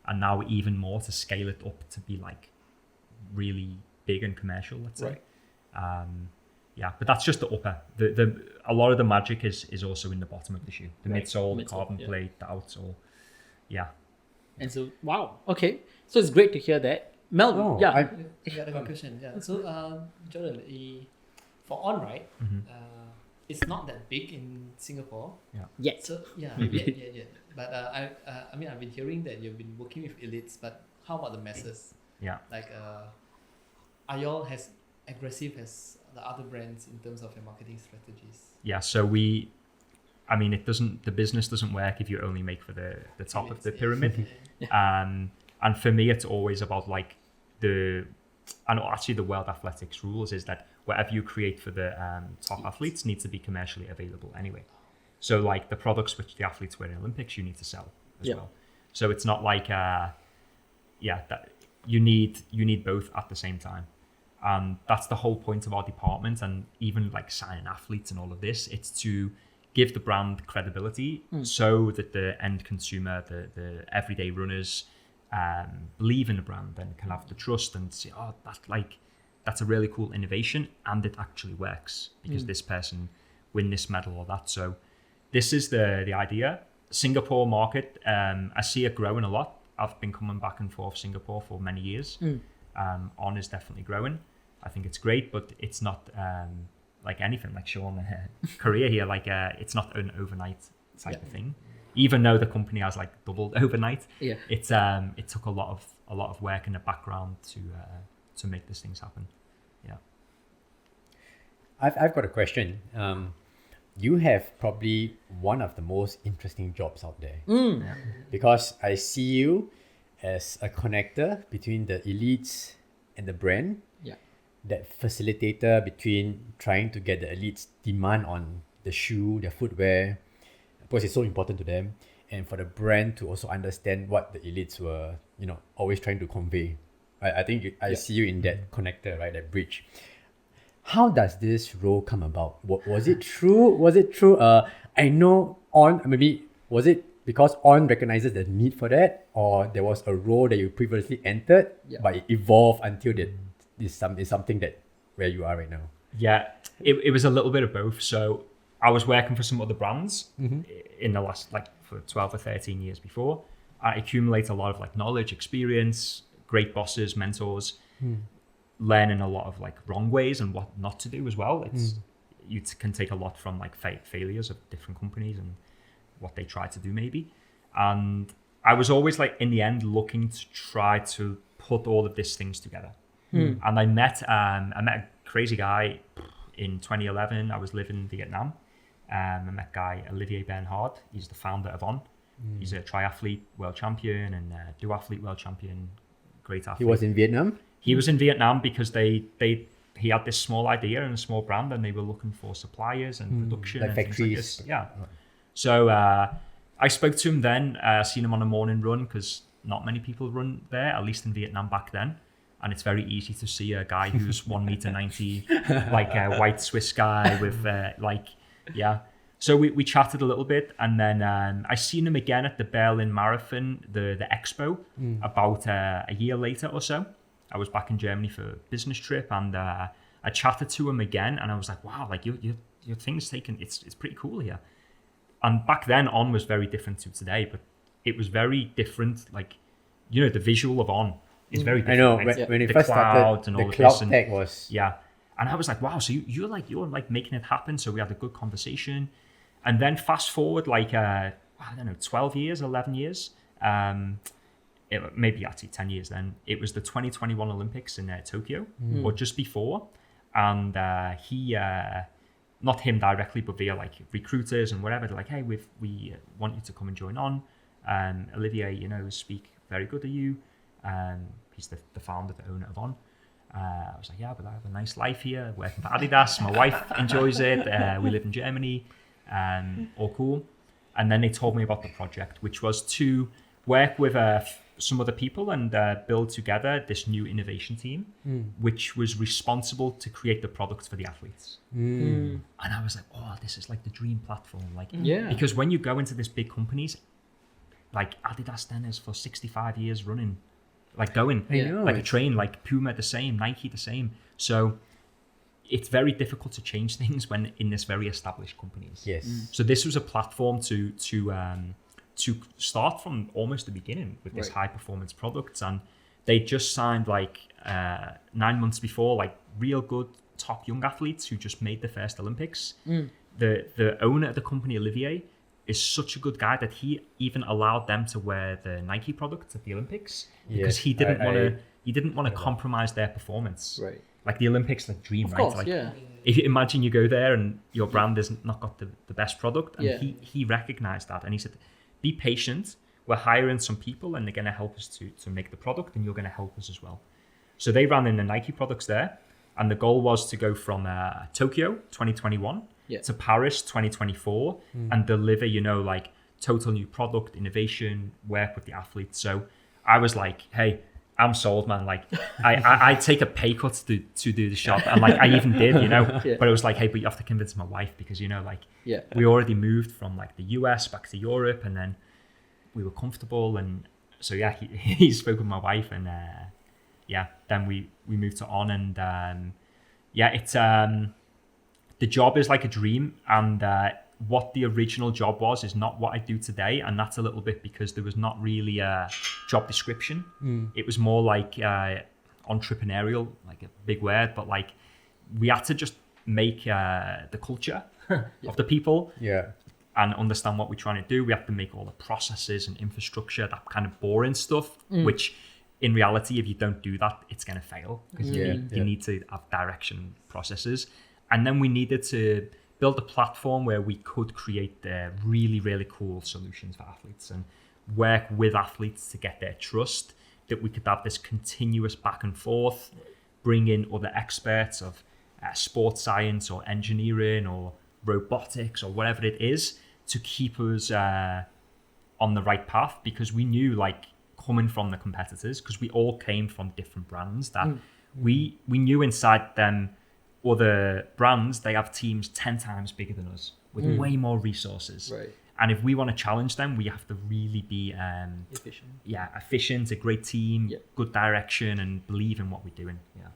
and now even more to scale it up to be like really big and commercial, let's say. But that's just the upper. A lot of the magic is also in the bottom of the shoe, the midsole, the Midsole, carbon yeah. plate, the outsole. And so wow. Okay. So it's great to hear that. Mel, Oh, yeah. Yeah, a good question. Yeah. So, Jordan, for On, right? It's not that big in Singapore. Yet. So yeah. But I've been hearing that you've been working with elites. But how about the masses? Yeah. Like, are y'all as aggressive as the other brands in terms of your marketing strategies? Yeah. So the business doesn't work if you only make for the top of the pyramid. And for me, it's always about like the World Athletics rules is that whatever you create for the top athletes needs to be commercially available anyway. So like the products which the athletes wear in Olympics, you need to sell as well. So it's not like that you need both at the same time. And that's the whole point of our department, and even like signing athletes and all of this, it's to give the brand credibility so that the end consumer, the everyday runners, believe in the brand and can have the trust and say, oh, that's a really cool innovation, and it actually works because this person win this medal or that. So this is the idea. Singapore market, I see it growing a lot. I've been coming back and forth Singapore for many years. On is definitely growing. I think it's great, but it's not like anything like Shaun career here. Like it's not an overnight type of thing. Even though the company has like doubled overnight, it took a lot of work in the background to make these things happen. Yeah. I've got a question. You have probably one of the most interesting jobs out there. Because I see you as a connector between the elites and the brand. Yeah. That facilitator between trying to get the elites' demand on the shoe, their footwear, because it's so important to them, and for the brand to also understand what the elites were, always trying to convey. I think I see you in that connector, right? That bridge. How does this role come about? Was it true? I know was it because On recognizes the need for that, or there was a role that you previously entered, but it evolved until that is something that where you are right now? Yeah, it was a little bit of both. So I was working for some other brands in the last, like, for 12 or 13 years before. I accumulate a lot of like knowledge, experience, great bosses, mentors, learning a lot of like wrong ways and what not to do as well. You can take a lot from like failures of different companies and what they try to do maybe. And I was always like in the end looking to try to put all of these things together. And I met a crazy guy in 2011. I was living in Vietnam. I met guy Olivier Bernhard. He's the founder of On. He's a triathlete world champion and a duathlete world champion. Great athlete. He was in Vietnam? He was in Vietnam because he had this small idea and a small brand, and they were looking for suppliers and production like and factories. things like this. Yeah. So I spoke to him then. Seen him on a morning run because not many people run there, at least in Vietnam back then. And it's very easy to see a guy who's 1.90 m, like a white Swiss guy with So we chatted a little bit, and then I seen him again at the Berlin Marathon, the expo, about a year later or so. I was back in Germany for a business trip, and I chatted to him again, and I was like, wow, like your thing's taken, it's pretty cool here. And back then, On was very different to today, but it was very different. Like, the visual of On is very different. I know, right? when it The first cloud started, and the all of cloud this, and tech was... yeah. And I was like, wow, so you're like making it happen. So we had a good conversation. And then fast forward, like, 12 years, 11 years, maybe actually 10 years then. It was the 2021 Olympics in Tokyo, or just before. And he, not him directly, but via like recruiters and whatever, they're like, hey, we want you to come and join On. Olivier, speak very good of you. He's the founder, the owner of On. I was like, yeah, but I have a nice life here, working for Adidas. My wife enjoys it. We live in Germany. All cool. And then they told me about the project, which was to work with some other people and build together this new innovation team, which was responsible to create the products for the athletes. And I was like, oh, this is like the dream platform. Like, because when you go into these big companies, like Adidas then is for 65 years running, like going like a train, like Puma the same, Nike the same. So it's very difficult to change things when in this very established companies. Yes. So this was a platform to start from almost the beginning with this high performance products, and they just signed like 9 months before, like real good top young athletes who just made the first Olympics. The owner of the company, Olivier, is such a good guy that he even allowed them to wear the Nike products at the Olympics because he didn't want to compromise their performance. Right. Like the Olympics, like dream, Of right? course, Like, yeah. if you imagine you go there and your brand has not got the best product, and he recognized that, and he said, be patient. We're hiring some people, and they're going to help us to make the product, and you're going to help us as well. So they ran in the Nike products there, and the goal was to go from Tokyo 2021 to Paris 2024 and deliver, like total new product, innovation, work with the athletes. So I was like, hey, I'm sold, man. Like I take a pay cut to do the shop, and like I even did, but it was like, hey, but you have to convince my wife because we already moved from like the US back to Europe, and then we were comfortable, and so he spoke with my wife, and then we moved to On, and it's the job is like a dream, and what the original job was is not what I do today, and that's a little bit because there was not really a job description. It was more like entrepreneurial, like a big word, but like we had to just make the culture of the people Yeah. and understand what we're trying to do. We have to make all the processes and infrastructure, that kind of boring stuff, which in reality, if you don't do that, it's going to fail because you need to have direction processes. And then we needed to build a platform where we could create really, really cool solutions for athletes and work with athletes to get their trust, that we could have this continuous back and forth, bring in other experts of sports science or engineering or robotics or whatever it is to keep us on the right path, because we knew, like, coming from the competitors, because we all came from different brands, that we knew inside them other brands, they have teams 10 times bigger than us with way more resources. Right. And if we want to challenge them, we have to really be Efficient. efficient, a great team, good direction, and believe in what we're doing. Yeah.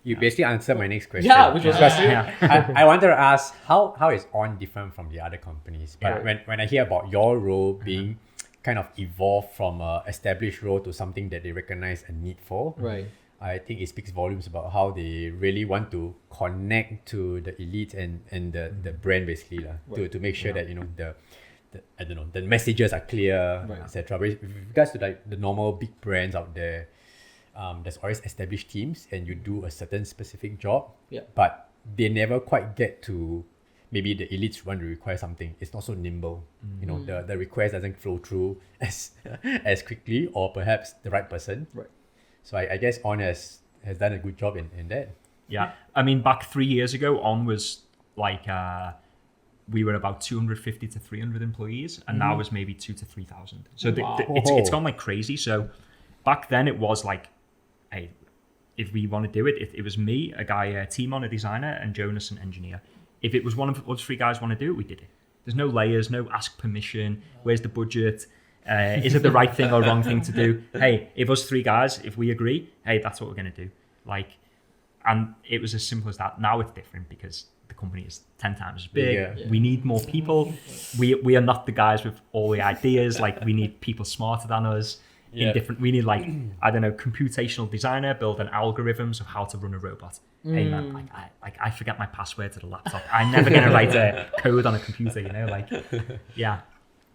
You basically answered my next question. Yeah, which was Because Yeah. I wanted to ask how is On different from the other companies? But Yeah. when I hear about your role being kind of evolved from a established role to something that they recognize a need for, Right. I think it speaks volumes about how they really want to connect to the elite and the brand basically to make sure that the I don't know, the messages are clear, Right. etc. But with regards to like the normal big brands out there, there's always established teams and you do a certain specific job, but they never quite get to maybe the elites want to require something. It's not so nimble. The request doesn't flow through as quickly, or perhaps the right person. Right. So I guess On has done a good job in that. Yeah. I mean, back 3 years ago, On was like, we were about 250 to 300 employees, and now it's maybe 2,000 to 3,000. So it's gone like crazy. So back then it was like, hey, if we want to do it, it was me, a guy, Timon, a designer, and Jonas, an engineer. If it was one of us three guys want to do it, we did it. There's no layers, no ask permission. Where's the budget? Is it the right thing or wrong thing to do? Hey, if us three guys, if we agree, hey, that's what we're going to do. Like, and it was as simple as that. Now it's different because the company is 10 times as big. Yeah. We need more people. We are not the guys with all the ideas. Like, we need people smarter than us. We need, like, I don't know, computational designer building algorithms of how to run a robot. Hey man, I forget my password to the laptop. I'm never gonna write a code on a computer, yeah.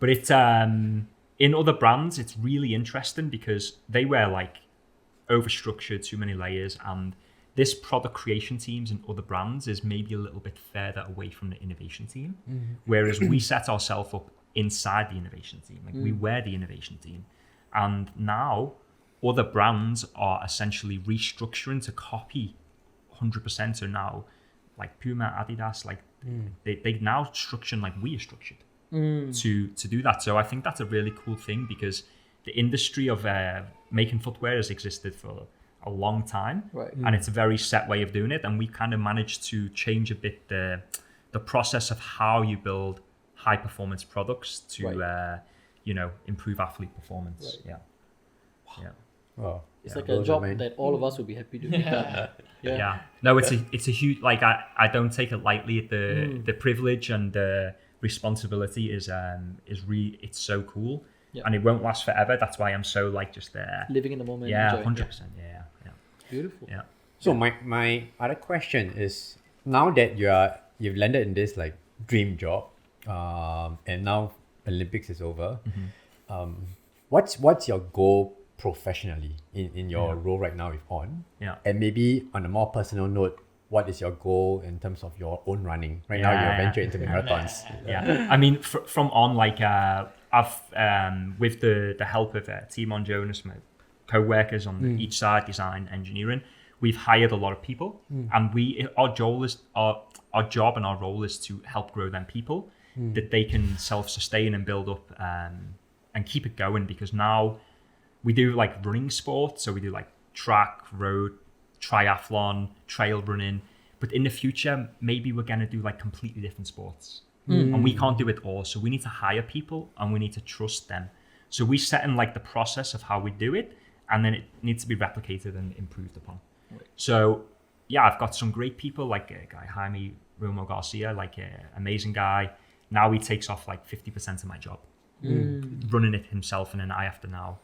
But it's in other brands, it's really interesting because they were like overstructured, too many layers, and this product creation teams in other brands is maybe a little bit further away from the innovation team, whereas we set ourselves up inside the innovation team. Like, we were the innovation team. And now other brands are essentially restructuring to copy 100%. So now, like Puma, Adidas, like they now structure like we are structured to do that. So I think that's a really cool thing, because the industry of making footwear has existed for a long time, Right. and it's a very set way of doing it. And we kind of managed to change a bit the process of how you build high performance products to improve athlete performance. Right. Yeah. Wow. It's like a job that all of us would be happy to do. Yeah. No, it's a huge, like, I don't take it lightly. The privilege and the responsibility is really, it's so cool. Yeah. And it won't last forever. That's why I'm so like just there. Living in the moment. Yeah, enjoying. 100%. Yeah. Beautiful. Yeah. So my other question is, now that you've landed in this like dream job, and now Olympics is over, what's your goal professionally in your role right now with On? Yeah. And maybe on a more personal note, what is your goal in terms of your own running? Right now you're venturing into marathons. Yeah. I mean, from On, like, I've with the help of Timon, Jonas, my co-workers on each side, design, engineering, we've hired a lot of people, and our job and our role is to help grow them people, that they can self-sustain and build up and keep it going. Because now we do like running sports, so we do like track, road, triathlon, trail running, but in the future maybe we're going to do like completely different sports, and we can't do it all. So we need to hire people and we need to trust them. So we set in like the process of how we do it, and then it needs to be replicated and improved upon. Right. So yeah, I've got some great people, like a guy Jaime Romo Garcia, like an amazing guy. Now he takes off like 50% of my job, running it himself, and then I have to now,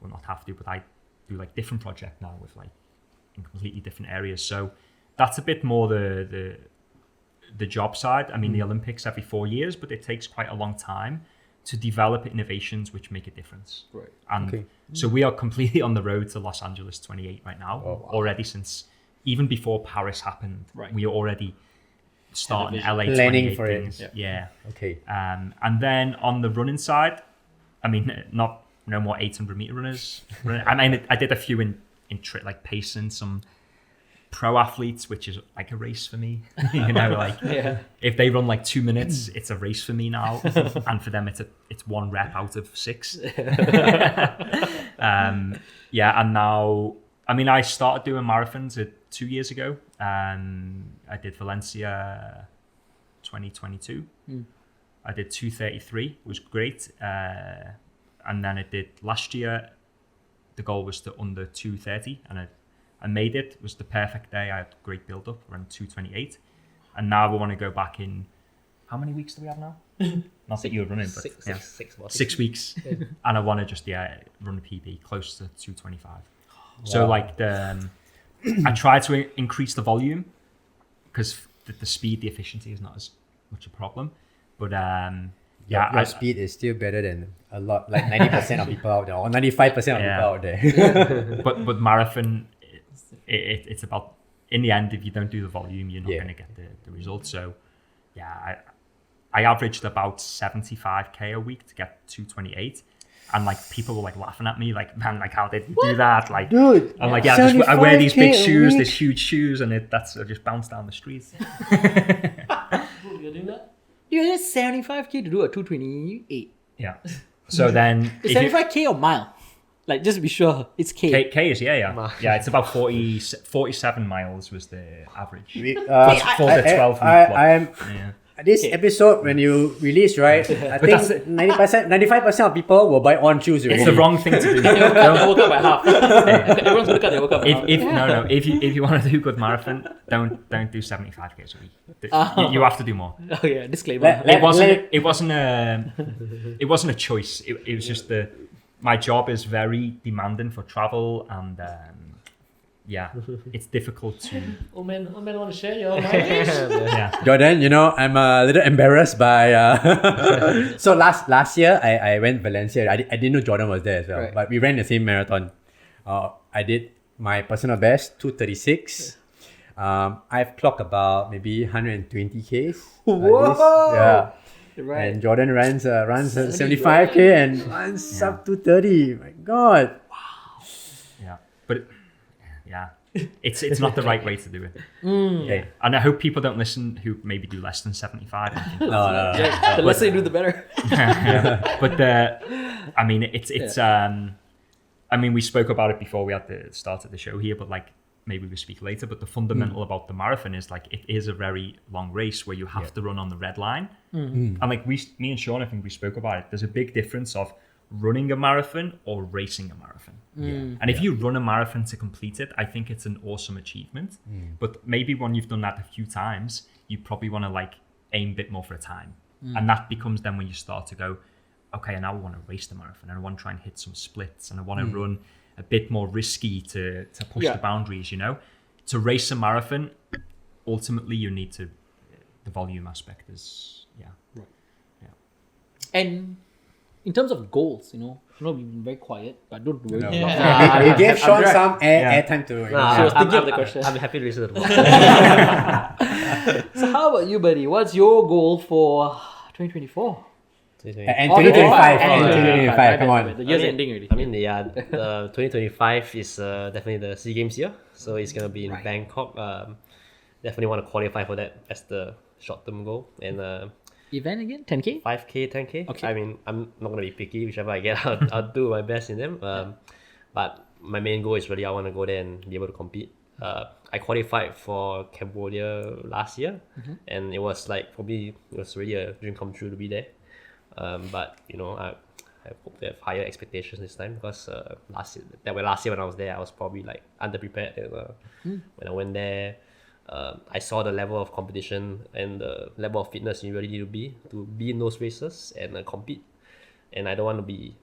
well, not have to, but I do like different project now with like in completely different areas. So that's a bit more the job side. I mean, the Olympics every 4 years, but it takes quite a long time to develop innovations which make a difference. Right. And so we are completely on the road to Los Angeles 28 right now, already since even before Paris happened. Right. We are already starting LA Planning 28 for it. things. Yeah. Okay. And then on the running side, I mean, no more 800 meter runners. I mean, I did a few in like pacing some pro athletes, which is like a race for me. Like if they run like 2 minutes, it's a race for me now, and for them it's 1 rep out of 6. And now, I mean, I started doing marathons 2 years ago. I did Valencia 2022. I did 2:33, was great. And then I did last year. The goal was to under 2:30, and I made it. It was the perfect day. I had great build up around 2:28, and now we want to go back in. How many weeks do we have now? Not that you're running, but 6 weeks. And I want to just run a PB close to 2:25. So like I try to increase the volume because the speed, the efficiency is not as much a problem. But your speed is still better than a lot, like 90% of people out there, or 95% of people out there. but marathon, it's about, in the end, if you don't do the volume, you're not going to get the results. So I averaged about 75k a week to get 2:28. And like people were like laughing at me, like, man, like how did you do that? Like, dude, I'm like, I wear these big shoes, these huge shoes, and I just bounce down the street. You're doing that? You did 75k to do a 2:28. Yeah. So then, Is 75k or mile? Like, just to be sure, it's k. K is yeah. It's about 47 miles was the average for the 12 week block. This episode, when you release, right? I think 90%, 95% of people will buy On shoes. It's the wrong thing to do. They woke up by half. Everyone's gonna cut. They woke up by half. If you want to do good marathon, don't do 75k a week. You have to do more. Oh yeah, disclaimer. It wasn't a choice. It was just my job is very demanding for travel, and it's difficult to. Old man want to share your mileage? Jordan, I'm a little embarrassed by. So last year I went Valencia. I didn't know Jordan was there as well, but we ran the same marathon. I did my personal best 2:36. I've clocked about maybe 120 Ks. Whoa! Yeah. Right. And Jordan runs 75k and runs sub 2:30. My God. Yeah, but it's not the right way to do it. Okay. And I hope people don't listen who maybe do less than 75. No. The less they do, the better. But I mean, it's I mean, we spoke about it before we had the start of the show here, but like maybe we'll speak later. But the fundamental about the marathon is like it is a very long race where you have to run on the red line. And like me and Shaun, I think we spoke about it. There's a big difference of running a marathon or racing a marathon. And if you run a marathon to complete it, I think it's an awesome achievement. But maybe when you've done that a few times, you probably want to like aim a bit more for a time. And that becomes then when you start to go, okay, now I want to race the marathon and I want to try and hit some splits and I want to run a bit more risky to push the boundaries, To race a marathon, ultimately you need to, the volume aspect is, And in terms of goals, we've been very quiet, but don't worry. We gave Shaun some airtime to. She was thinking of the question. I'm happy to listen to the So how about you, buddy? What's your goal for 2024? And 2025. And 2025. Come on. The year's ending already. I mean, 2025 is definitely the SEA Games year, so it's gonna be in Bangkok. Definitely want to qualify for that as the short-term goal. And Event again? 10k? 5k, 10k. Okay. I mean, I'm not gonna be picky. Whichever I get, I'll do my best in them. But my main goal is really I want to go there and be able to compete. I qualified for Cambodia last year, and it was like for me, it was really a dream come true to be there. But I hope to have higher expectations this time because last year when I was there, I was probably like underprepared. And, when I went there, I saw the level of competition and the level of fitness you really need to be in those races and compete. And I don't want to be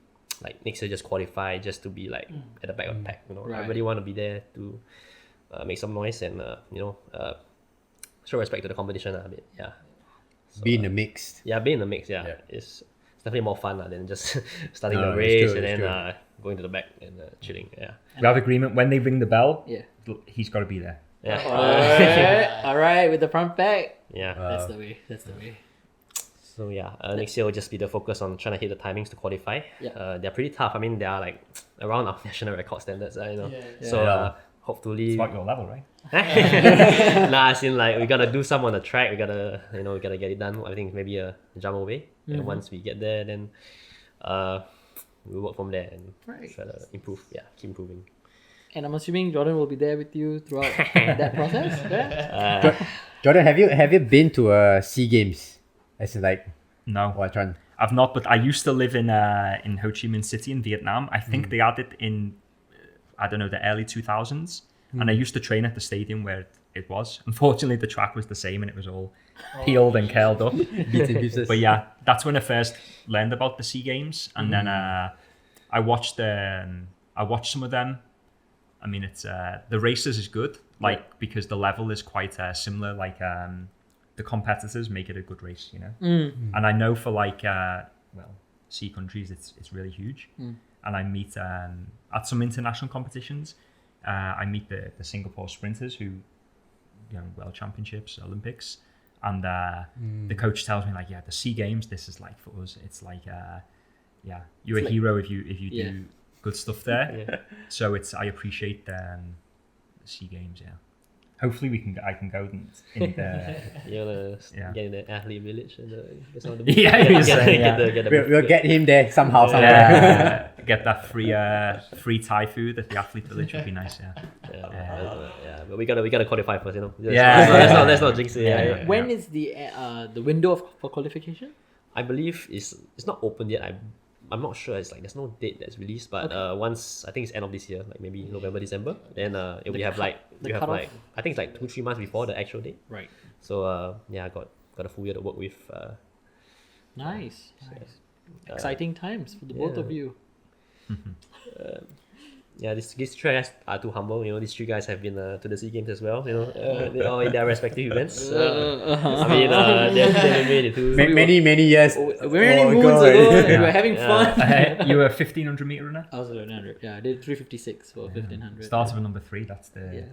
like next year just qualify just to be like at the back of the pack. I really want to be there to make some noise and show respect to the competition a bit. Yeah. Be in the mix. Yeah, being in the mix, Yeah. it's definitely more fun than just starting No, the it's race true, and it's then going to the back and chilling. Yeah. We have agreement when they ring the bell. Yeah. He's got to be there. Yeah. All right, with the front pack. Yeah. That's the way. That's the way. So yeah, next year will just be the focus on trying to hit the timings to qualify. Yeah. They're pretty tough. I mean, they are like around our national record standards. So Yeah. hopefully, It's about your level, right? nah, as in like we gotta do some on the track. We gotta get it done. I think maybe a jump away. And once we get there, then we'll work from there and Right. try to improve. Yeah, keep improving. And I'm assuming Jordan will be there with you throughout that process. Yeah. Jordan, have you been to SEA Games? As in like No, what one? I've not. But I used to live in Ho Chi Minh City in Vietnam. I think they had it in I don't know the early 2000s, and I used to train at the stadium where it was. Unfortunately, the track was the same and it was all peeled and curled up. Bits and pieces. But yeah, that's when I first learned about the SEA Games, and then I watched some of them. I mean, it's the races is good, like because the level is quite similar. Like the competitors make it a good race, you know. And I know for like SEA countries, it's really huge. And I meet at some international competitions. I meet the Singapore sprinters who, World Championships, Olympics, and the coach tells me like, yeah, the SEA Games, this is like for us, it's like, you're a hero if you do good stuff there. Yeah. So I appreciate the SEA Games. Yeah, hopefully I can go in the You wanna Yeah. get in the athlete village and get some of the Yeah, he was saying, get the We'll get him there somehow. Somewhere. get that free Thai food at the athlete village would be nice. Yeah. yeah, but we gotta qualify first, you know. Let's not jinx it. Yeah. When is the window for qualification? I believe it's not open yet. I'm not sure. It's like there's no date that's released, but once I think it's end of this year, like maybe November, December, then we have like cutoff? I think it's like 2-3 months before the actual date. Right. So I got a full year to work with. Nice. Exciting times for the both of you. These three guys are too humble. You know, these three guys have been to the SEA Games as well. You know, they're all in their respective events. I mean, they've made it too. Many years. Many Oh, moons God. ago, we were having fun. You were a 1500 meter runner. I was at 900. Yeah, I did 356 for 1500. Started with number 3. That's the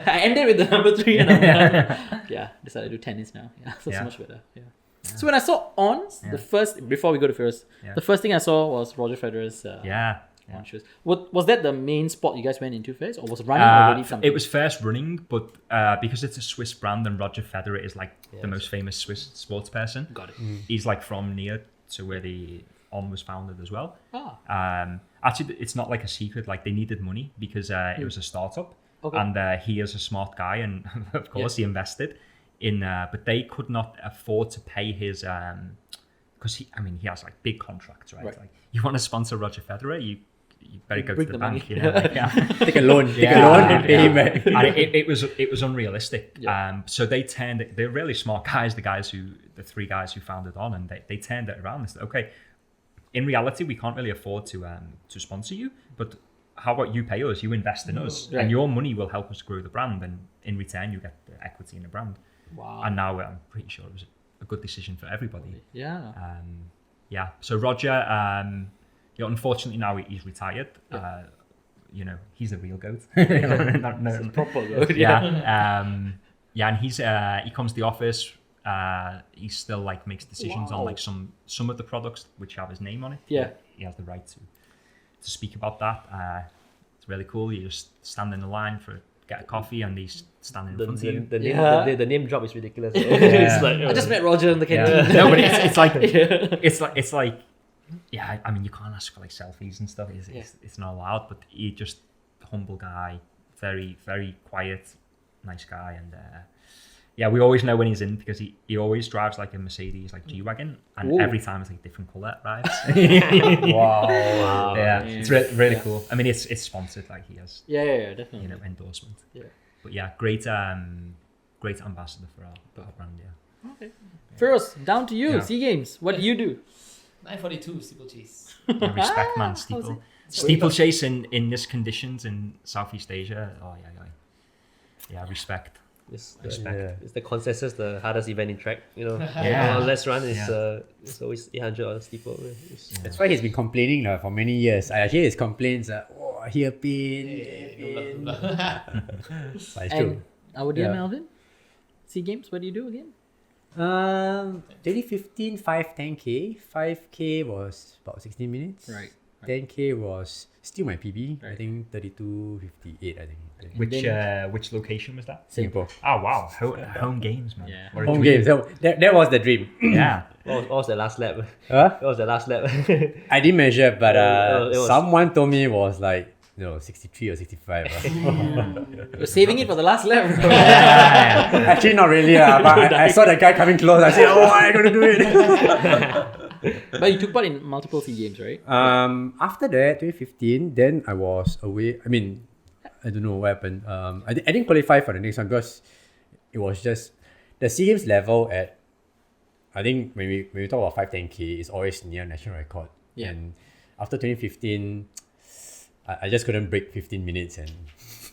I ended with the number 3 and decided to do tennis now. Yeah, so it's Yeah. much better. Yeah. So when I saw the first, before we go to first, the first thing I saw was Roger Federer's on shoes. Was that the main sport you guys went into first, or was running already something? It was first running, but because it's a Swiss brand and Roger Federer is like the most famous Swiss sports person. Got it. He's like from near to where the On was founded as well. Actually, it's not like a secret. Like they needed money because it was a startup, and he is a smart guy, and of course he invested in. But they could not afford to pay his because he has like big contracts, right? Like you want to sponsor Roger Federer, you better go to bring the the bank. money. You know, like, Take a loan and pay him back. And it was unrealistic. So they're really smart guys, the 3 guys who founded On, and they turned it around and said, okay, in reality, we can't really afford to sponsor you, but how about you pay us? You invest in us, and your money will help us grow the brand, and in return, you get the equity in the brand. Wow. And now I'm pretty sure it was a good decision for everybody. Yeah. So Roger, unfortunately now he's retired. He's a real goat. Proper goat. And he comes to the office. He still like makes decisions on like some of the products which have his name on it. Yeah. He has the right to speak about that. It's really cool. You just stand in the line get a coffee, and he's standing in front of you. The name drop is ridiculous. It's like, I just met Roger in the canteen. No, but it's like I mean, you can't ask for like selfies and stuff. It's not allowed. But he just humble guy, very very quiet, nice guy, and we always know when he's in because he always drives like a Mercedes like G-Wagon, and every time it's like different colour rides. Wow. Yeah, it's really cool. I mean, it's sponsored, like he has Definitely. endorsement. Yeah. But yeah, great ambassador for our brand. Yeah. Okay. First, down to you. Yeah. SEA Games. What do you do? 942 steeplechase. Yeah, respect, man. Steeplechase in this conditions in Southeast Asia. Oh yeah. yeah, respect. It's the consensus, the hardest event in track. Yeah. Let's run is Yeah. it's always 800 or steeple. That's why he's been complaining for many years. I hear his complaints. Here pain. But it's true. And our dear Yeah. Melvin, SEA Games, what do you do again? 2015 10K. 5K was about 16 minutes. Right. 10K was still my PB. I think 32:58. I think. Which location was that? Singapore. Oh wow, home games, man. Yeah. What a Home dream. games. That was the dream. Yeah. What was the last lap? Huh? What was the last lap? I didn't measure, but it was- someone told me it was like 63 or 65. We're saving it for the last lap. Actually, not really. But I saw the guy coming close. I said, I'm going to do it. But you took part in multiple SEA Games, right? After that, 2015, then I was away. I mean, I don't know what happened. I didn't qualify for the next one because it was just the SEA Games level at, I think when we talk about 5-10K, it's always near national record. Yeah. And after 2015, I just couldn't break 15 minutes and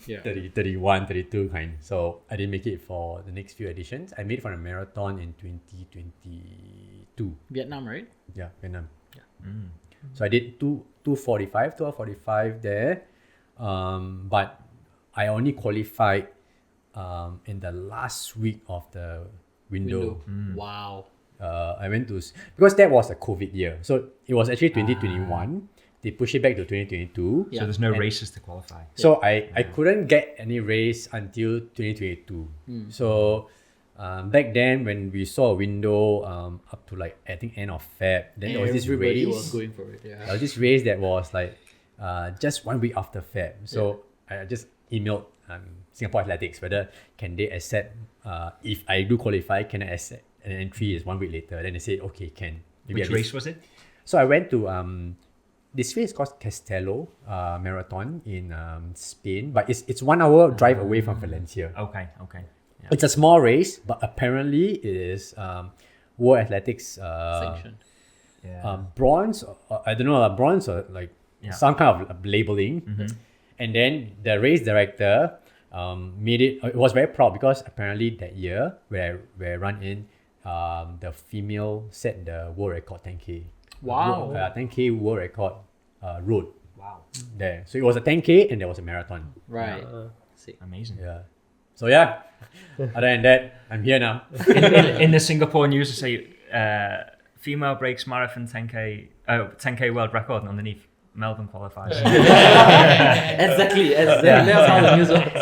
Yeah. 30, 31, 32 kind. So I didn't make it for the next few editions. I made it for a marathon in 2022. Vietnam, right? Yeah, Vietnam. So I did 2:45 there. But I only qualified in the last week of the window. Wow. I went to because that was a COVID year, so it was actually 2021. They pushed it back to 2022. Yeah. So there's no races to qualify. So I couldn't get any race until 2022. So back then when we saw a window up to like I think end of Feb, then there was this Everybody race. was going for it. There Yeah. was this race that was like just 1 week after Feb. So I just emailed Singapore Athletics whether can they accept if I do qualify, can I accept an entry is 1 week later. Then they said okay, can. Maybe Which at least- race was it? So I went to this race called Castello Marathon in Spain, but it's 1 hour drive away from Valencia. Okay. Yeah. It's a small race, but apparently it is World Athletics Section. Yeah. bronze. I don't know, bronze or like some kind of labeling. And then the race director made it. It was very proud because apparently that year where I run in, the female set the world record 10K. Wow. 10K world record road Wow. there. So it was a 10K and there was a marathon. Right. Amazing. Yeah. So yeah. Other than that, I'm here now. in the Singapore news, they say female breaks marathon 10K world record, and underneath Melbourne qualifies. Exactly. That's how the news works.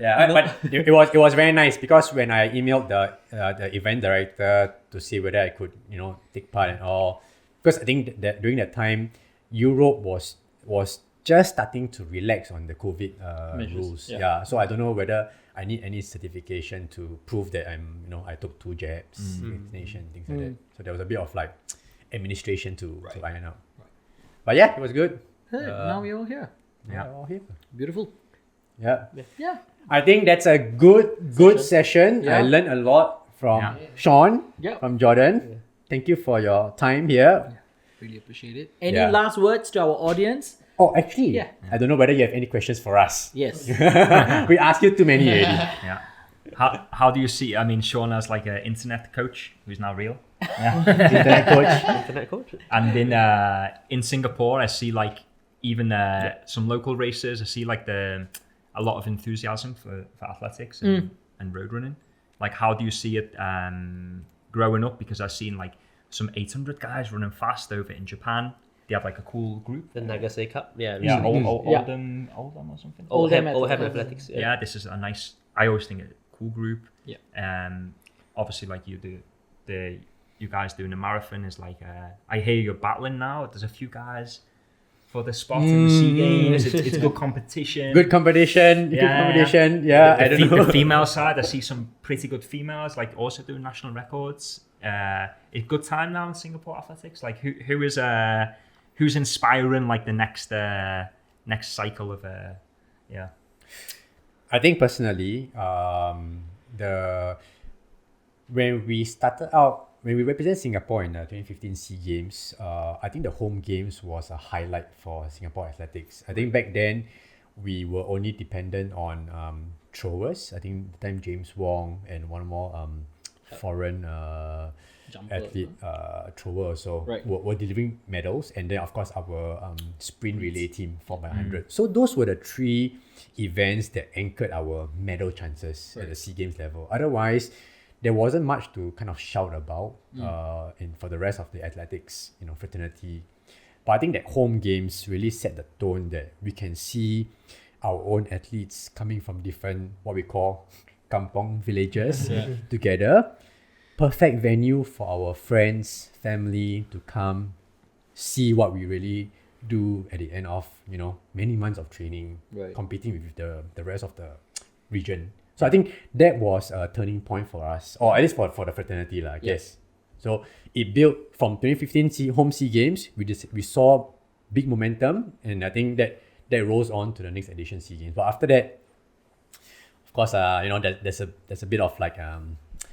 Yeah, but it was very nice because when I emailed the event director to see whether I could take part and all, because I think that during that time Europe was just starting to relax on the COVID Measures, rules. yeah. Yeah, so I don't know whether I need any certification to prove that I took 2 jabs, vaccination, things like that. So there was a bit of like administration to iron out. But yeah, it was good. Hey, now we're all here. Yeah, all here. Beautiful. Yeah. Yeah. I think that's a good session. Yeah. I learned a lot from Yeah. Shaun, Yeah. from Jordan. Thank you for your time here. Really appreciate it. Any Yeah. last words to our audience? Oh, actually, Yeah. I don't know whether you have any questions for us. Yes. We asked you too many already. Yeah. How do you see? I mean, Shaun as like an internet coach who's now real. Internet coach. Internet coach. And in Singapore, I see like even some local races. I see like a lot of enthusiasm for athletics and road running. Like, how do you see it growing up? Because I've seen like some 800 guys running fast over in Japan. They have like a cool group. The Nagasaki Cup. Yeah. Yeah, recently. Yeah. Oldham or something. Oldham Oldham Athletics. Athletics. Yeah, this is a nice. I always think a cool group. Yeah. Obviously, like you guys doing the marathon is like. I hear you're battling now. There's a few guys for the spot in the SEA Games. It's good competition. Good competition. Yeah. Good competition. Yeah, I don't know. The female side, I see some pretty good females, like also doing national records. It's good time now in Singapore athletics. Like who's inspiring like the next cycle of I think personally, when we started out, when we represent Singapore in the 2015 SEA Games, I think the home games was a highlight for Singapore athletics. I think back then, we were only dependent on throwers. I think the time James Wong and one more foreign Jumper, athlete thrower also Right. were delivering medals, and then of course our sprint relay team 4x100. So those were the three events that anchored our medal chances at the SEA Games level. Otherwise, there wasn't much to kind of shout about for the rest of the athletics, fraternity. But I think that home games really set the tone that we can see our own athletes coming from different, what we call kampong villages together. Perfect venue for our friends, family to come see what we really do at the end of, many months of training, Right. competing with the rest of the region. So I think that was a turning point for us, or at least for the fraternity, I guess. So it built from 2015 home SEA Games. We saw big momentum, and I think that rolls on to the next edition SEA Games. But after that, of course, there's a bit of like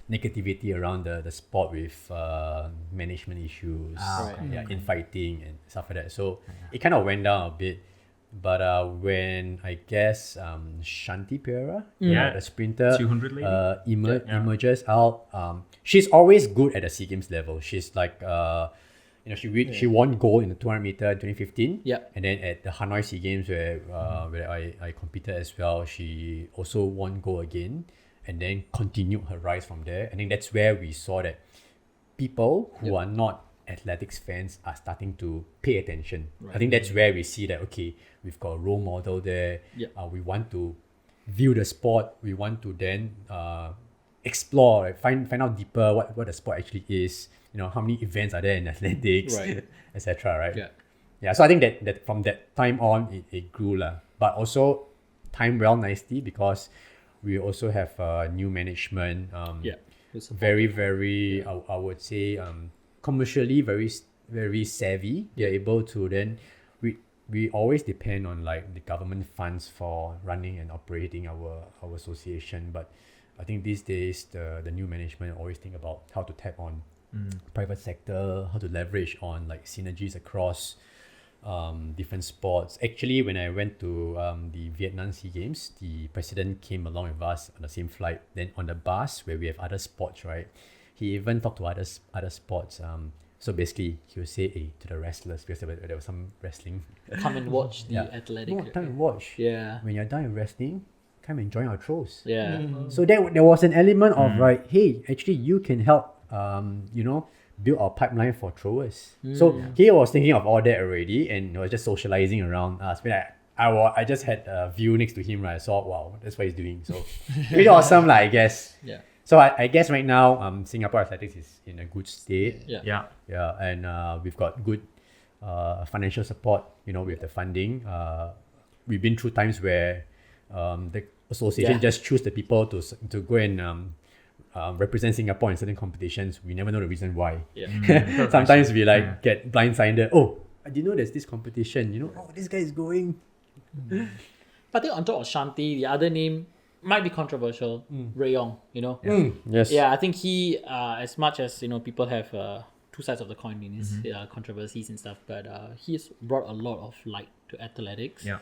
negativity around the sport with management issues, infighting and stuff like that. So it kind of went down a bit. But when I guess Shanti Pereira, the sprinter, 200 lady. emerges out, she's always good at the SEA Games level. She's like, she won gold in the 200 meter in 2015. Yeah. And then at the Hanoi SEA Games where I competed as well, she also won gold again, and then continued her rise from there. I think that's where we saw that people who are not athletics fans are starting to pay attention. I think that's where we see that, okay, we've got a role model there. We want to view the sport. We want to then explore, right? find out deeper what the sport actually is. How many events are there in athletics, etc. Right? Yeah. So I think that from that time on, it grew lah. But also timed well nicely because we also have new management. Very, very, I would say, commercially very very savvy. They're able to then we always depend on like the government funds for running and operating our association, but I think these days the new management always think about how to tap on private sector, how to leverage on like synergies across different sports. Actually, when I went to the Vietnam SEA Games, the president came along with us on the same flight. Then on the bus where we have other sports, right? He even talked to other sports. So basically, he would say, hey, to the wrestlers, because there was some wrestling. Come and watch the athletic. No, come and watch. Yeah. When you're done with wrestling, come and join our throws. Yeah. So there was an element of hey, actually you can help, build our pipeline for throwers. So he was thinking of all that already, and was just socializing around us. When I just had a view next to him, right? I saw, wow, that's what he's doing. So really awesome, I guess. Yeah. So I guess right now, Singapore athletics is in a good state. Yeah. And we've got good financial support, with the funding. We've been through times where the association just choose the people to go and represent Singapore in certain competitions. We never know the reason why. Yeah. Sometimes we get blindsided. Oh, I didn't know there's this competition. Oh, this guy is going. But I think on top of Shanti, the other name might be controversial. Rayong, Yes. Yeah, I think he, as much as people have two sides of the coin in his controversies and stuff, but he has brought a lot of light to athletics. Yeah.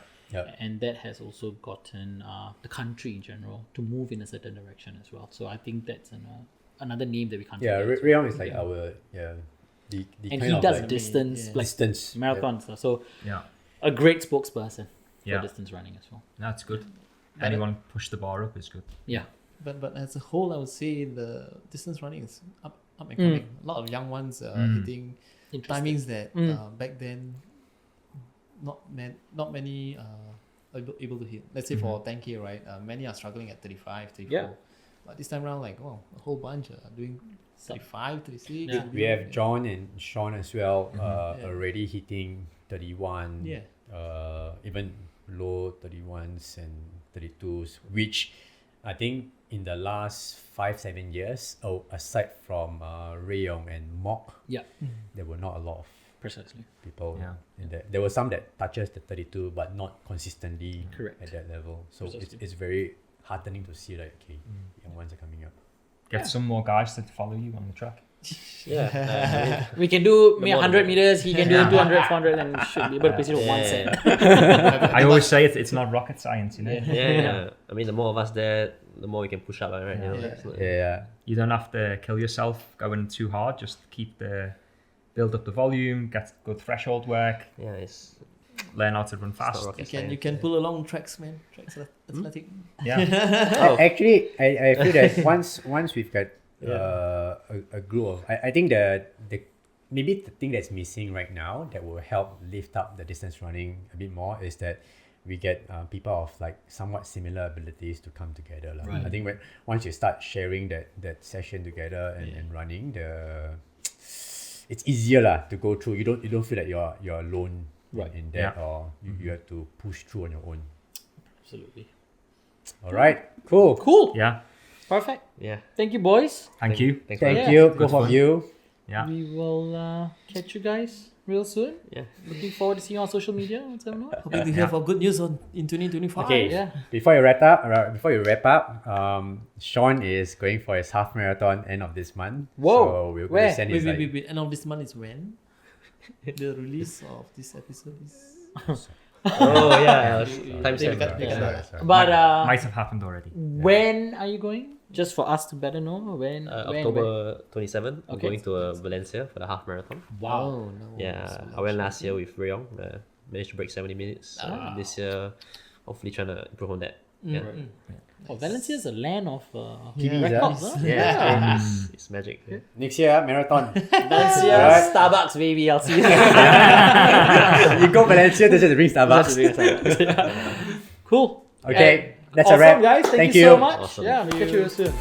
And that has also gotten the country in general to move in a certain direction as well. So I think that's another name that we can't Yeah, forget. Rayong is like our the And kind he of does like distance, like distance marathon stuff. So Yeah. a great spokesperson Yeah. for distance running as well. That's good. Anyone push the bar up is good. Yeah. But as a whole, I would say the distance running is up and coming. A lot of young ones hitting Interesting. timings that back then not many able to hit. Let's say for 10K, right? Many are struggling at 35, 34. Yeah. But this time around, a whole bunch are doing 35, 36. Yeah. We have John and Shaun as well, already hitting 31. Yeah. Even low 31s and 32s, which I think in the last 5-7 years, aside from Rayong and Mok, Yeah. there were not a lot of Precisely. people Yeah. in that. There were some that touches the 32, but not consistently Correct. at that level. So Precisely. it's very heartening to see young ones are coming up. Get some more guys to follow you on the track. Yeah. I mean, We can do The more the 100 better. meters, he can do 200, 400, and should be able to pace it with one set. I always say it's not rocket science, you know. yeah. I mean, the more of us there, the more we can push up, right? You know, it's not- Yeah. You don't have to kill yourself going too hard. Just build up the volume, get good threshold work, yeah, it's learn how to run not fast. rocket You science, can yeah. pull along tracks, man. Tracks athletic. Yeah. Actually, I feel that once we've got a group of, I think the maybe the thing that's missing right now that will help lift up the distance running a bit more is that we get people of like somewhat similar abilities to come together lah. I think once you start sharing that session together and running, it's easier lah to go through. You don't feel like you're alone in that, Yeah. or you have to push through on your own. Absolutely. All right, cool. Cool. Yeah. Perfect. Yeah. Thank you, boys. Thank you. Thanks Thank Yeah. you, Good both of fun. you. Yeah. We will catch you guys real soon. Yeah. Looking forward to seeing you on social media. Whatever. Hoping to hear for good news in 2025. Okay. Yeah. Before you wrap up, Shaun is going for his half marathon end of this month. Whoa, So we're where? going to send his Wait. End of this month is when? The release of this episode is. Oh yeah. Time They stamp. cut- they cut- Sorry. But Might have happened already. when are you going? Just for us to better know when. October 27th, we're Okay. going to Valencia for the half marathon. Wow. No. Yeah, I went last year with Rayong. Managed to break 70 minutes. This year, hopefully trying to improve on that. Yeah, Oh, Valencia is a land of TVs, records, huh? yeah, it's magic. Yeah. Next year, marathon. Valencia, Alright. Starbucks, baby. I'll see you. You go Valencia to just bring Starbucks. Cool. Okay, that's awesome, a wrap. guys. Thank Thank you you. so much. Awesome. Yeah, we'll catch you soon.